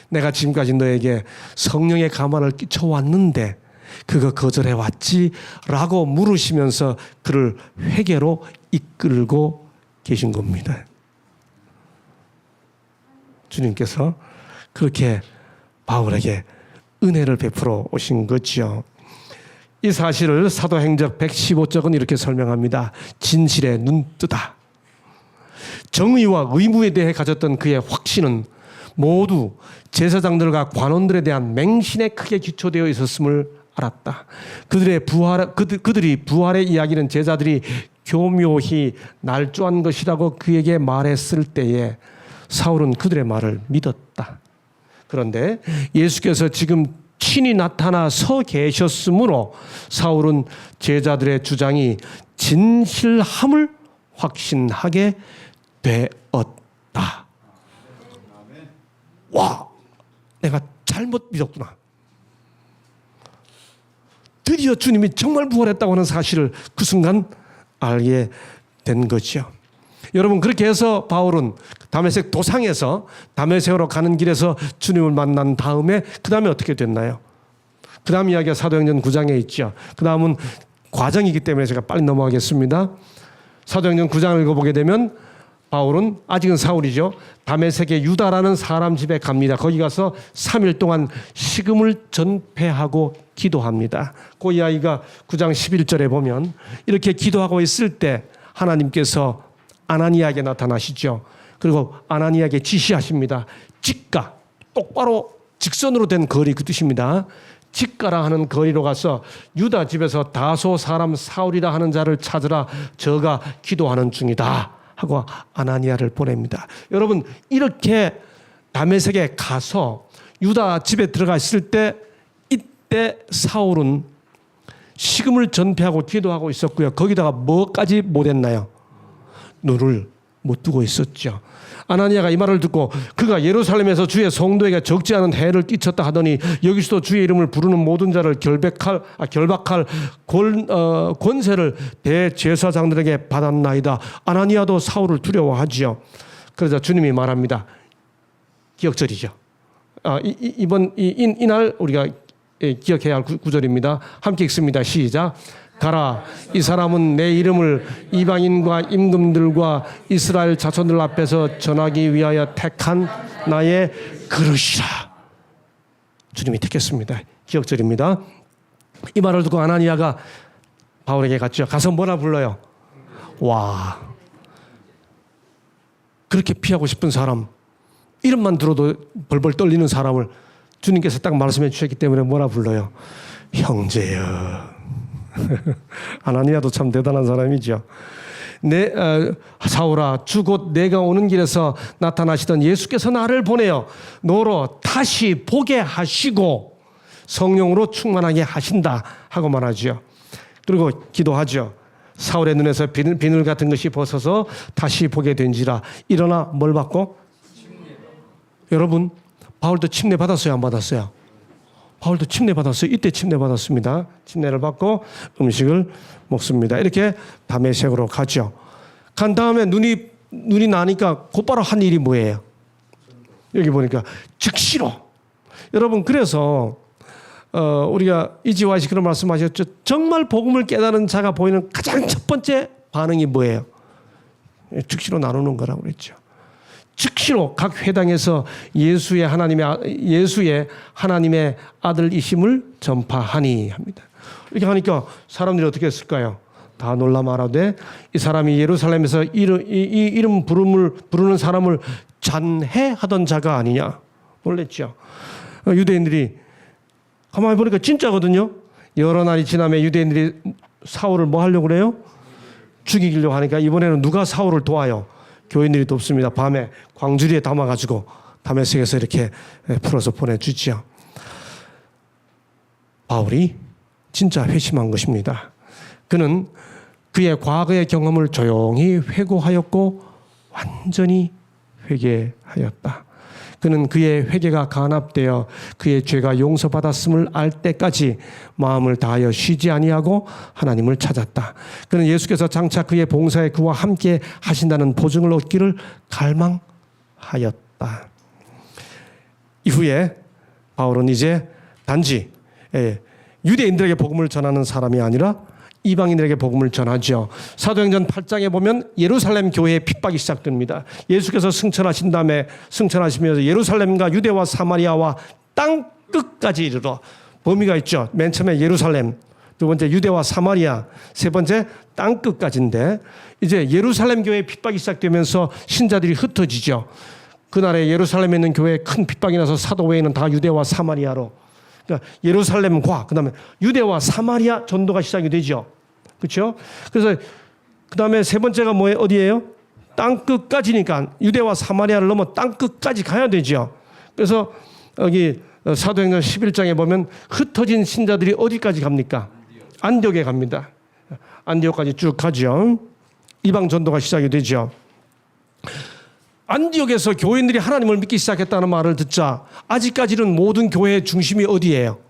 내가 지금까지 너에게 성령의 감화를 끼쳐왔는데 그거 거절해왔지? 라고 물으시면서 그를 회개로 이끌고 계신 겁니다. 주님께서 그렇게 바울에게 은혜를 베풀어 오신 거죠. 이 사실을 사도행적 115쪽은 이렇게 설명합니다. 진실의 눈뜨다. 정의와 의무에 대해 가졌던 그의 확신은 모두 제사장들과 관원들에 대한 맹신에 크게 기초되어 있었음을 알았다. 그들이 부활의 이야기는 제자들이 교묘히 날조한 것이라고 그에게 말했을 때에 사울은 그들의 말을 믿었다. 그런데 예수께서 지금 친히 나타나 서 계셨으므로 사울은 제자들의 주장이 진실함을 확신하게 되었다. 와, 내가 잘못 믿었구나. 드디어 주님이 정말 부활했다고 하는 사실을 그 순간 알게 된 거죠. 여러분, 그렇게 해서 바울은 다메섹 도상에서 다메섹으로 가는 길에서 주님을 만난 다음에 그 다음에 어떻게 됐나요? 그 다음 이야기가 사도행전 9장에 있죠. 그 다음은 과정이기 때문에 제가 빨리 넘어가겠습니다. 사도행전 9장을 읽어보게 되면 바울은 아직은 사울이죠. 다메섹의 유다라는 사람 집에 갑니다. 거기 가서 3일 동안 식음을 전폐하고 기도합니다. 그 이야기가 9장 11절에 보면 이렇게 기도하고 있을 때 하나님께서 아나니아에게 나타나시죠. 그리고 아나니아에게 지시하십니다. 직가, 똑바로 직선으로 된 거리 그 뜻입니다. 직가라 하는 거리로 가서 유다 집에서 다소 사람 사울이라 하는 자를 찾으라. 저가 기도하는 중이다 하고 아나니아를 보냅니다. 여러분, 이렇게 다메섹에 가서 유다 집에 들어가 있을 때 이때 사울은 식음을 전폐하고 기도하고 있었고요. 거기다가 뭐까지 못했나요? 눈을 못 뜨고 있었죠. 아나니아가 이 말을 듣고 그가 예루살렘에서 주의 성도에게 적지 않은 해를 끼쳤다 하더니 여기서도 주의 이름을 부르는 모든 자를 결박할 권세를 대제사장들에게 받았나이다. 아나니아도 사울을 두려워하지요. 그러자 주님이 말합니다. 기억절이죠. 이날 우리가 기억해야 할 구절입니다. 함께 읽습니다. 시작. 가라, 이 사람은 내 이름을 이방인과 임금들과 이스라엘 자손들 앞에서 전하기 위하여 택한 나의 그릇이라. 주님이 택했습니다. 기억절입니다. 이 말을 듣고 아나니아가 바울에게 갔죠. 가서 뭐라 불러요? 와, 그렇게 피하고 싶은 사람, 이름만 들어도 벌벌 떨리는 사람을 주님께서 딱 말씀해 주셨기 때문에 뭐라 불러요? 형제여. 아나니아도 참 대단한 사람이죠. 사울아, 주 곧 내가 오는 길에서 나타나시던 예수께서 나를 보내어 너로 다시 보게 하시고 성령으로 충만하게 하신다 하고 말하죠. 그리고 기도하죠. 사울의 눈에서 비늘 같은 것이 벗어서 다시 보게 된지라. 일어나 뭘 받고? 여러분, 바울도 침례 받았어요, 안 받았어요? 바울도 침례받았어요. 이때 침례받았습니다. 침례를 받고 음식을 먹습니다. 이렇게 다메섹으로 가죠. 간 다음에 눈이 나니까 곧바로 한 일이 뭐예요? 여기 보니까 즉시로. 여러분, 그래서 우리가 이지화 씨 그런 말씀하셨죠. 정말 복음을 깨달은 자가 보이는 가장 첫 번째 반응이 뭐예요? 즉시로 나누는 거라고 그랬죠. 즉시로 각 회당에서 예수의 하나님의 아들이심을 전파하니 합니다. 이렇게 하니까 사람들이 어떻게 했을까요? 다 놀라 말하되 이 사람이 예루살렘에서 이 이름 부르는 사람을 잔해하던 자가 아니냐. 놀랬죠. 유대인들이 가만히 보니까 진짜거든요. 여러 날이 지나면 유대인들이 사울을 뭐 하려고 그래요? 죽이려고 하니까 이번에는 누가 사울을 도와요? 교인들이 돕습니다. 밤에 광주리에 담아가지고 다메섹에서 이렇게 풀어서 보내주죠. 바울이 진짜 회심한 것입니다. 그는 그의 과거의 경험을 조용히 회고하였고 완전히 회개하였다. 그는 그의 회개가 간합되어 그의 죄가 용서받았음을 알 때까지 마음을 다하여 쉬지 아니하고 하나님을 찾았다. 그는 예수께서 장차 그의 봉사에 그와 함께 하신다는 보증을 얻기를 갈망하였다. 이후에 바울은 이제 단지 유대인들에게 복음을 전하는 사람이 아니라 이방인들에게 복음을 전하죠. 사도행전 8장에 보면 예루살렘 교회의 핍박이 시작됩니다. 예수께서 승천하시면서 예루살렘과 유대와 사마리아와 땅 끝까지 이르러 범위가 있죠. 맨 처음에 예루살렘, 두 번째 유대와 사마리아, 세 번째 땅 끝까지인데 이제 예루살렘 교회의 핍박이 시작되면서 신자들이 흩어지죠. 그날에 예루살렘에 있는 교회에 큰 핍박이 나서 사도 외에는 다 유대와 사마리아로, 그러니까 예루살렘과 그다음에 유대와 사마리아 전도가 시작이 되죠. 그렇죠? 그래서 그다음에 세 번째가 뭐예요? 어디예요? 땅 끝까지니까 유대와 사마리아를 넘어 땅 끝까지 가야 되죠. 그래서 여기 사도행전 11장에 보면 흩어진 신자들이 어디까지 갑니까? 안디옥에 갑니다. 안디옥까지 쭉 가죠. 이방 전도가 시작이 되죠. 안디옥에서 교인들이 하나님을 믿기 시작했다는 말을 듣자 아직까지는 모든 교회의 중심이 어디예요?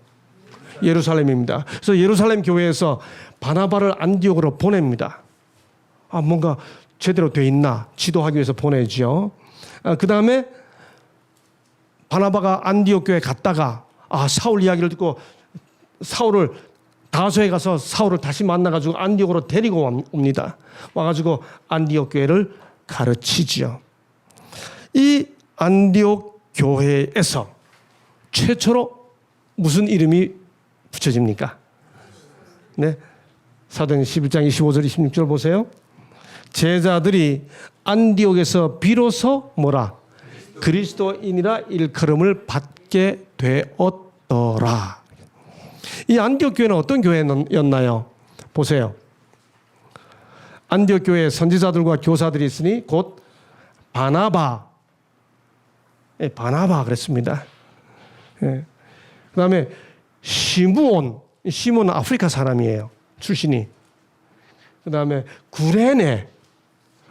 예루살렘입니다. 그래서 예루살렘 교회에서 바나바를 안디옥으로 보냅니다. 뭔가 제대로 돼 있나 지도하기 위해서 보내죠. 그 다음에 바나바가 안디옥 교회에 갔다가 사울 이야기를 듣고 사울을 다소에 가서 사울을 다시 만나가지고 안디옥으로 데리고 옵니다. 와가지고 안디옥 교회를 가르치죠. 이 안디옥 교회에서 최초로 무슨 이름이 붙여집니까? 네, 사도행전 11장 25절 26절 보세요. 제자들이 안디옥에서 비로소 뭐라? 그리스도인이라 일컬음을 받게 되었더라. 이 안디옥 교회는 어떤 교회였나요? 보세요. 안디옥 교회에 선지자들과 교사들이 있으니 곧 바나바 그랬습니다. 그 다음에 시므온은 아프리카 사람이에요. 출신이. 그 다음에 구레네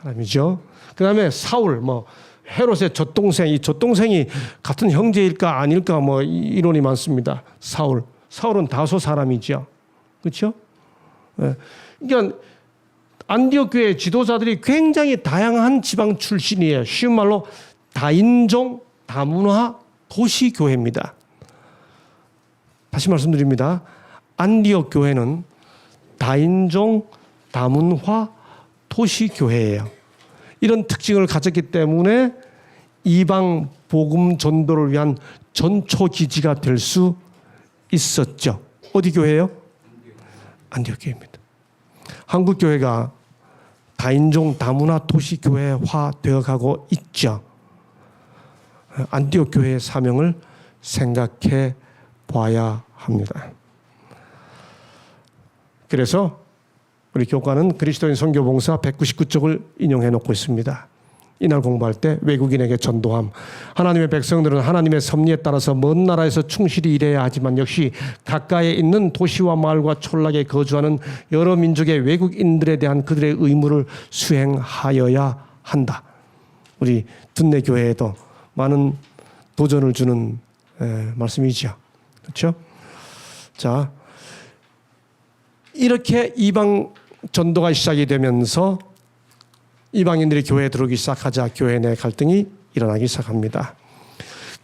사람이죠. 그 다음에 사울, 헤롯의 젖동생이 같은 형제일까 아닐까 이론이 많습니다. 사울은 다소 사람이죠. 그렇죠? 그러니까 안디옥 교회 지도자들이 굉장히 다양한 지방 출신이에요. 쉬운 말로 다인종, 다문화 도시 교회입니다. 다시 말씀드립니다. 안디옥 교회는 다인종, 다문화 도시 교회예요. 이런 특징을 가졌기 때문에 이방 복음 전도를 위한 전초 기지가 될 수 있었죠. 어디 교회예요? 안디옥 교회입니다. 한국 교회가 다인종 다문화 도시 교회화 되어가고 있죠. 안디옥 교회의 사명을 생각해 봐야 합니다. 그래서 우리 교과는 그리스도인 선교봉사 199쪽을 인용해 놓고 있습니다. 이날 공부할 때 외국인에게 전도함. 하나님의 백성들은 하나님의 섭리에 따라서 먼 나라에서 충실히 일해야 하지만 역시 가까이에 있는 도시와 마을과 촌락에 거주하는 여러 민족의 외국인들에 대한 그들의 의무를 수행하여야 한다. 우리 둔내 교회에도 많은 도전을 주는 말씀이죠. 그렇죠? 자, 이렇게 이방 전도가 시작이 되면서 이방인들이 교회에 들어오기 시작하자 교회 내 갈등이 일어나기 시작합니다.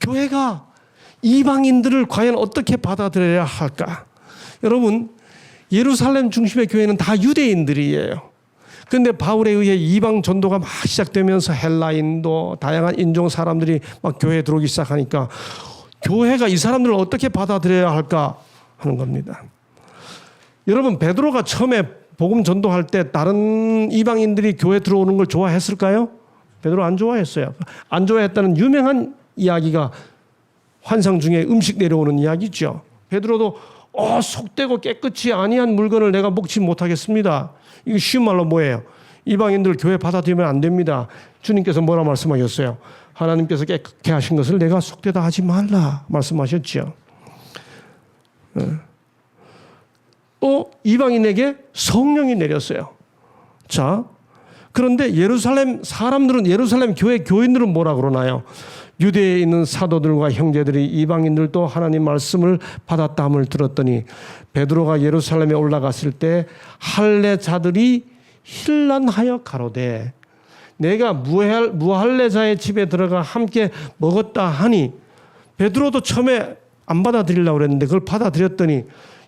교회가 이방인들을 과연 어떻게 받아들여야 할까? 여러분, 예루살렘 중심의 교회는 다 유대인들이에요. 그런데 바울에 의해 이방 전도가 막 시작되면서 헬라인도 다양한 인종 사람들이 막 교회에 들어오기 시작하니까 교회가 이 사람들을 어떻게 받아들여야 할까 하는 겁니다. 여러분, 베드로가 처음에 복음 전도할 때 다른 이방인들이 교회 들어오는 걸 좋아했을까요? 베드로 안 좋아했어요. 안 좋아했다는 유명한 이야기가 환상 중에 음식 내려오는 이야기죠. 베드로도 속되고 깨끗이 아니한 물건을 내가 먹지 못하겠습니다. 이거 쉬운 말로 뭐예요? 이방인들 교회 받아들이면 안 됩니다. 주님께서 뭐라 말씀하셨어요? 하나님께서 깨끗게 하신 것을 내가 속되다 하지 말라 말씀하셨죠. 또 이방인에게 성령이 내렸어요. 자, 그런데 예루살렘 사람들은, 예루살렘 교회 교인들은 뭐라 그러나요? 유대에 있는 사도들과 형제들이 이방인들도 하나님 말씀을 받았다함을 들었더니 베드로가 예루살렘에 올라갔을 때 할례자들이 hir난하여 가로되 내가 무할례자의 집에 들어가 함께 먹었다 하니, 베드로도 처음에 안 받아들이려고 그랬는데 그걸 받아들였더니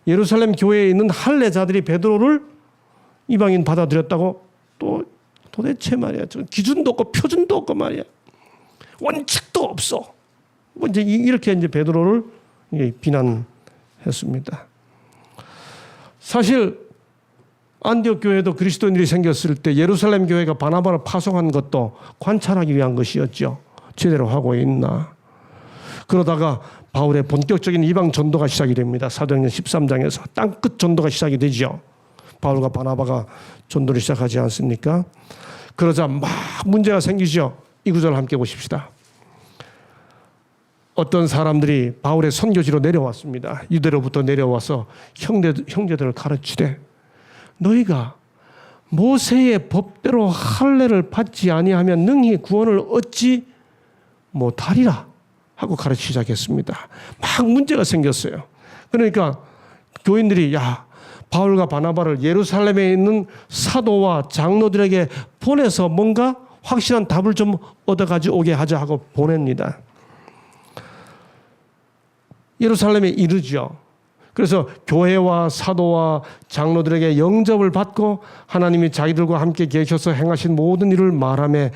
예루살렘 교회에 있는 할례자들이 베드로를 이방인 받아들였다고. 또 도대체 말이야, 기준도 없고 표준도 없고 말이야, 원칙도 없어. 이제 이렇게 이제 베드로를 비난했습니다. 사실 안디옥 교회도 그리스도인들이 생겼을 때 예루살렘 교회가 바나바를 파송한 것도 관찰하기 위한 것이었죠. 제대로 하고 있나. 그러다가 바울의 본격적인 이방 전도가 시작이 됩니다. 사도행전 13장에서 땅끝 전도가 시작이 되죠. 바울과 바나바가 전도를 시작하지 않습니까? 그러자 막 문제가 생기죠. 이 구절을 함께 보십시다. 어떤 사람들이 바울의 선교지로 내려왔습니다. 유대로부터 내려와서 형제들을 가르치되 너희가 모세의 법대로 할례를 받지 아니하면 능히 구원을 얻지 못하리라 하고 가르치기 시작했습니다. 막 문제가 생겼어요. 그러니까 교인들이 바울과 바나바를 예루살렘에 있는 사도와 장로들에게 보내서 뭔가 확실한 답을 좀 얻어가지고 오게 하자 하고 보냅니다. 예루살렘에 이르죠. 그래서 교회와 사도와 장로들에게 영접을 받고 하나님이 자기들과 함께 계셔서 행하신 모든 일을 말하며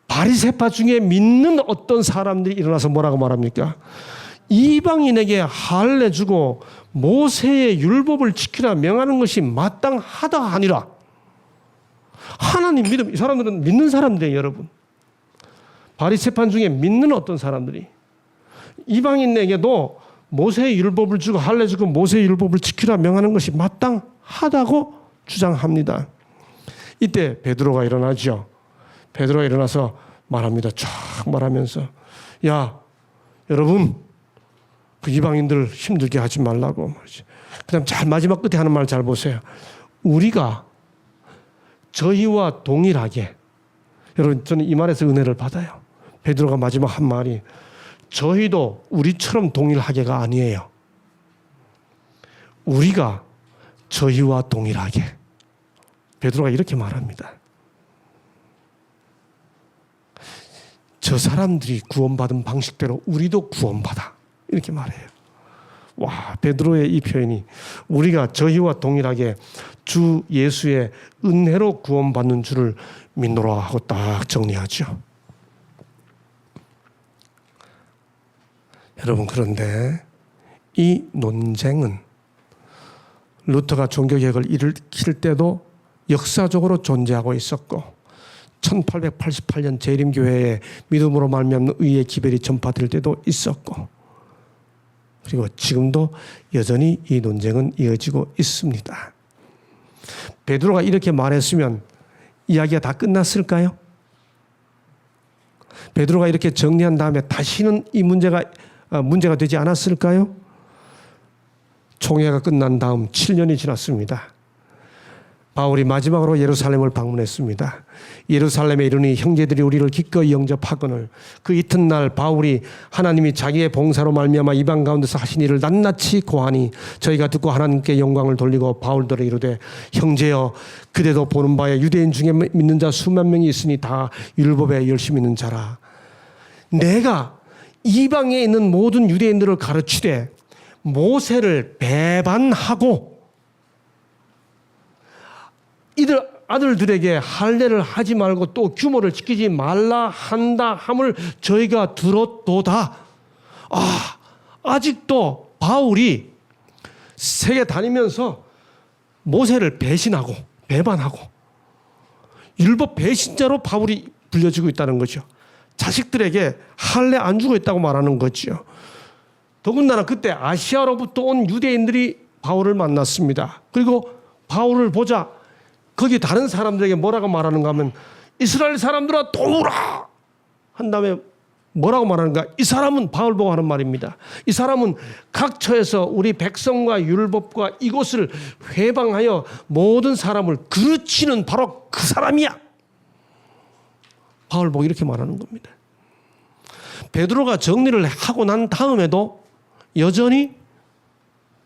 바리새파 중에 믿는 어떤 사람들이 일어나서 뭐라고 말합니까? 이방인에게 할례 주고 모세의 율법을 지키라 명하는 것이 마땅하다 하니라. 하나님 믿음, 이 사람들은 믿는 사람들이에요, 여러분. 바리새파 중에 믿는 어떤 사람들이 이방인에게도 모세의 율법을 주고 할례 주고 모세의 율법을 지키라 명하는 것이 마땅하다고 주장합니다. 이때 베드로가 일어나죠. 베드로가 일어나서 말합니다. 쫙 말하면서 여러분 그 이방인들 힘들게 하지 말라고 말이죠. 그다음 잘 마지막 끝에 하는 말 잘 보세요. 우리가 저희와 동일하게, 여러분 저는 이 말에서 은혜를 받아요. 베드로가 마지막 한 말이 저희도 우리처럼 동일하게가 아니에요. 우리가 저희와 동일하게. 베드로가 이렇게 말합니다. 저 사람들이 구원받은 방식대로 우리도 구원받아. 이렇게 말해요. 와, 베드로의 이 표현이 우리가 저희와 동일하게 주 예수의 은혜로 구원받는 줄을 믿노라 하고 딱 정리하죠. 여러분, 그런데 이 논쟁은 루터가 종교개혁을 일으킬 때도 역사적으로 존재하고 있었고 1888년 재림교회에 믿음으로 말미암는 의의 기별이 전파될 때도 있었고, 그리고 지금도 여전히 이 논쟁은 이어지고 있습니다. 베드로가 이렇게 말했으면 이야기가 다 끝났을까요? 베드로가 이렇게 정리한 다음에 다시는 이 문제가 되지 않았을까요? 총회가 끝난 다음 7년이 지났습니다. 바울이 마지막으로 예루살렘을 방문했습니다. 예루살렘에 이르니 형제들이 우리를 기꺼이 영접하거늘 그 이튿날 바울이 하나님이 자기의 봉사로 말미암아 이방 가운데서 하신 일을 낱낱이 고하니 저희가 듣고 하나님께 영광을 돌리고 바울들에게 이르되 형제여 그대도 보는 바에 유대인 중에 믿는 자 수만 명이 있으니 다 율법에 열심히 있는 자라. 내가 이방에 있는 모든 유대인들을 가르치되 모세를 배반하고 이들 아들들에게 할례를 하지 말고 또 규모를 지키지 말라 한다 함을 저희가 들었도다. 아직도 바울이 세계 다니면서 모세를 배신하고 배반하고 율법 배신자로 바울이 불려지고 있다는 거죠. 자식들에게 할례 안 주고 있다고 말하는 거죠. 더군다나 그때 아시아로부터 온 유대인들이 바울을 만났습니다. 그리고 바울을 보자 거기 다른 사람들에게 뭐라고 말하는가 하면 이스라엘 사람들아 도우라 한 다음에 뭐라고 말하는가? 이 사람은 바울 보고 하는 말입니다. 이 사람은 각 처에서 우리 백성과 율법과 이것을 회방하여 모든 사람을 그르치는 바로 그 사람이야. 바울 보고 이렇게 말하는 겁니다. 베드로가 정리를 하고 난 다음에도 여전히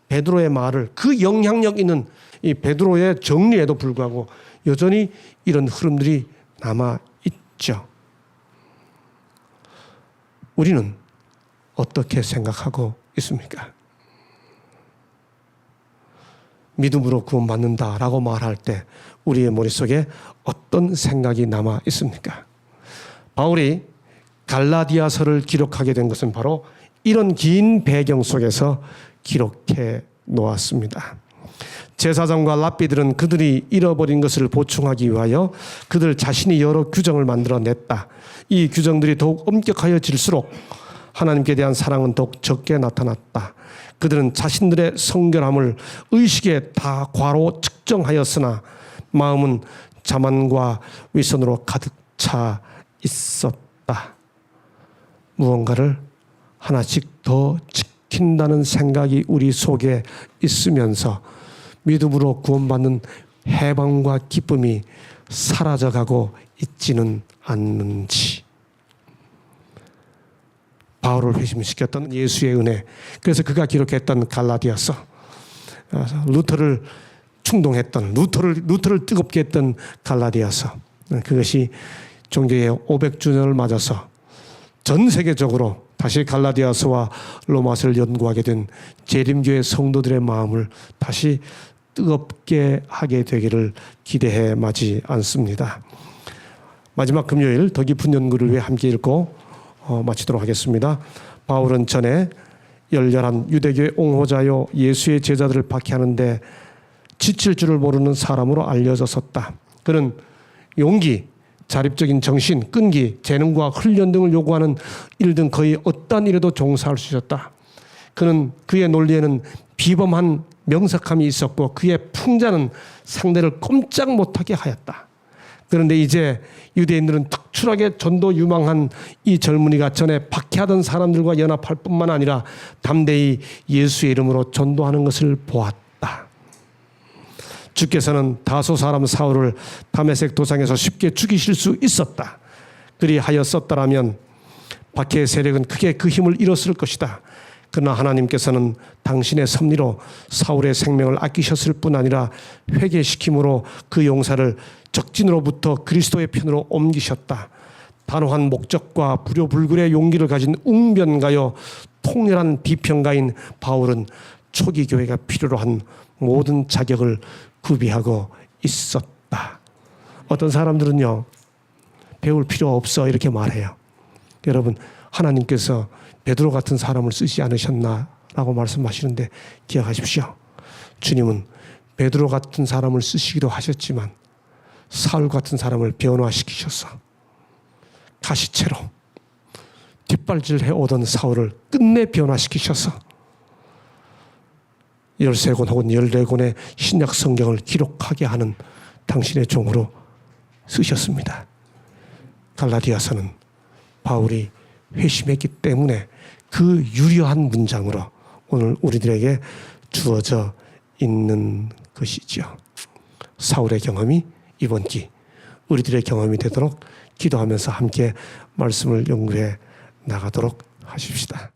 베드로의 말을 그 영향력 있는 이 베드로의 정리에도 불구하고 여전히 이런 흐름들이 남아 있죠. 우리는 어떻게 생각하고 있습니까? 믿음으로 구원받는다라고 말할 때 우리의 머릿속에 어떤 생각이 남아 있습니까? 바울이 갈라디아서를 기록하게 된 것은 바로 이런 긴 배경 속에서 기록해 놓았습니다. 제사장과 랍비들은 그들이 잃어버린 것을 보충하기 위하여 그들 자신이 여러 규정을 만들어 냈다. 이 규정들이 더욱 엄격하여질수록 하나님께 대한 사랑은 더욱 적게 나타났다. 그들은 자신들의 성결함을 의식에 다 과로 측정하였으나 마음은 자만과 위선으로 가득 차 있었다. 무언가를 하나씩 더 지킨다는 생각이 우리 속에 있으면서 믿음으로 구원받는 해방과 기쁨이 사라져가고 있지는 않는지. 바울을 회심시켰던 예수의 은혜. 그래서 그가 기록했던 갈라디아서, 루터를 충동했던 루터를 뜨겁게 했던 갈라디아서, 그것이 종교의 500주년을 맞아서 전 세계적으로 다시 갈라디아서와 로마서를 연구하게 된 재림교회 성도들의 마음을 다시 뜨겁게 하게 되기를 기대해 마지 않습니다. 마지막 금요일 더 깊은 연구를 위해 함께 읽고 마치도록 하겠습니다. 바울은 전에 열렬한 유대교의 옹호자요 예수의 제자들을 박해하는데 지칠 줄을 모르는 사람으로 알려졌었다. 그는 용기, 자립적인 정신, 끈기, 재능과 훈련 등을 요구하는 일 등 거의 어떠한 일에도 종사할 수 있었다. 그는 그의 논리에는 비범한 명석함이 있었고 그의 풍자는 상대를 꼼짝 못하게 하였다. 그런데 이제 유대인들은 특출하게 전도 유망한 이 젊은이가 전에 박해하던 사람들과 연합할 뿐만 아니라 담대히 예수의 이름으로 전도하는 것을 보았다. 주께서는 다소 사람 사울을 다메섹 도상에서 쉽게 죽이실 수 있었다. 그리하였었다라면 박해의 세력은 크게 그 힘을 잃었을 것이다. 그러나 하나님께서는 당신의 섭리로 사울의 생명을 아끼셨을 뿐 아니라 회개시킴으로 그 용사를 적진으로부터 그리스도의 편으로 옮기셨다. 단호한 목적과 불효불굴의 용기를 가진 웅변가요 통렬한 비평가인 바울은 초기 교회가 필요로 한 모든 자격을 구비하고 있었다. 어떤 사람들은요, 배울 필요 없어 이렇게 말해요. 여러분, 하나님께서 베드로 같은 사람을 쓰지 않으셨나라고 말씀하시는데 기억하십시오. 주님은 베드로 같은 사람을 쓰시기도 하셨지만 사울 같은 사람을 변화시키셔서 가시채로 뒷발질해 오던 사울을 끝내 변화시키셔서 13권 혹은 14권의 신약 성경을 기록하게 하는 당신의 종으로 쓰셨습니다. 갈라디아서는 바울이 회심했기 때문에 그 유려한 문장으로 오늘 우리들에게 주어져 있는 것이죠. 사울의 경험이 이번 기 우리들의 경험이 되도록 기도하면서 함께 말씀을 연구해 나가도록 하십시다.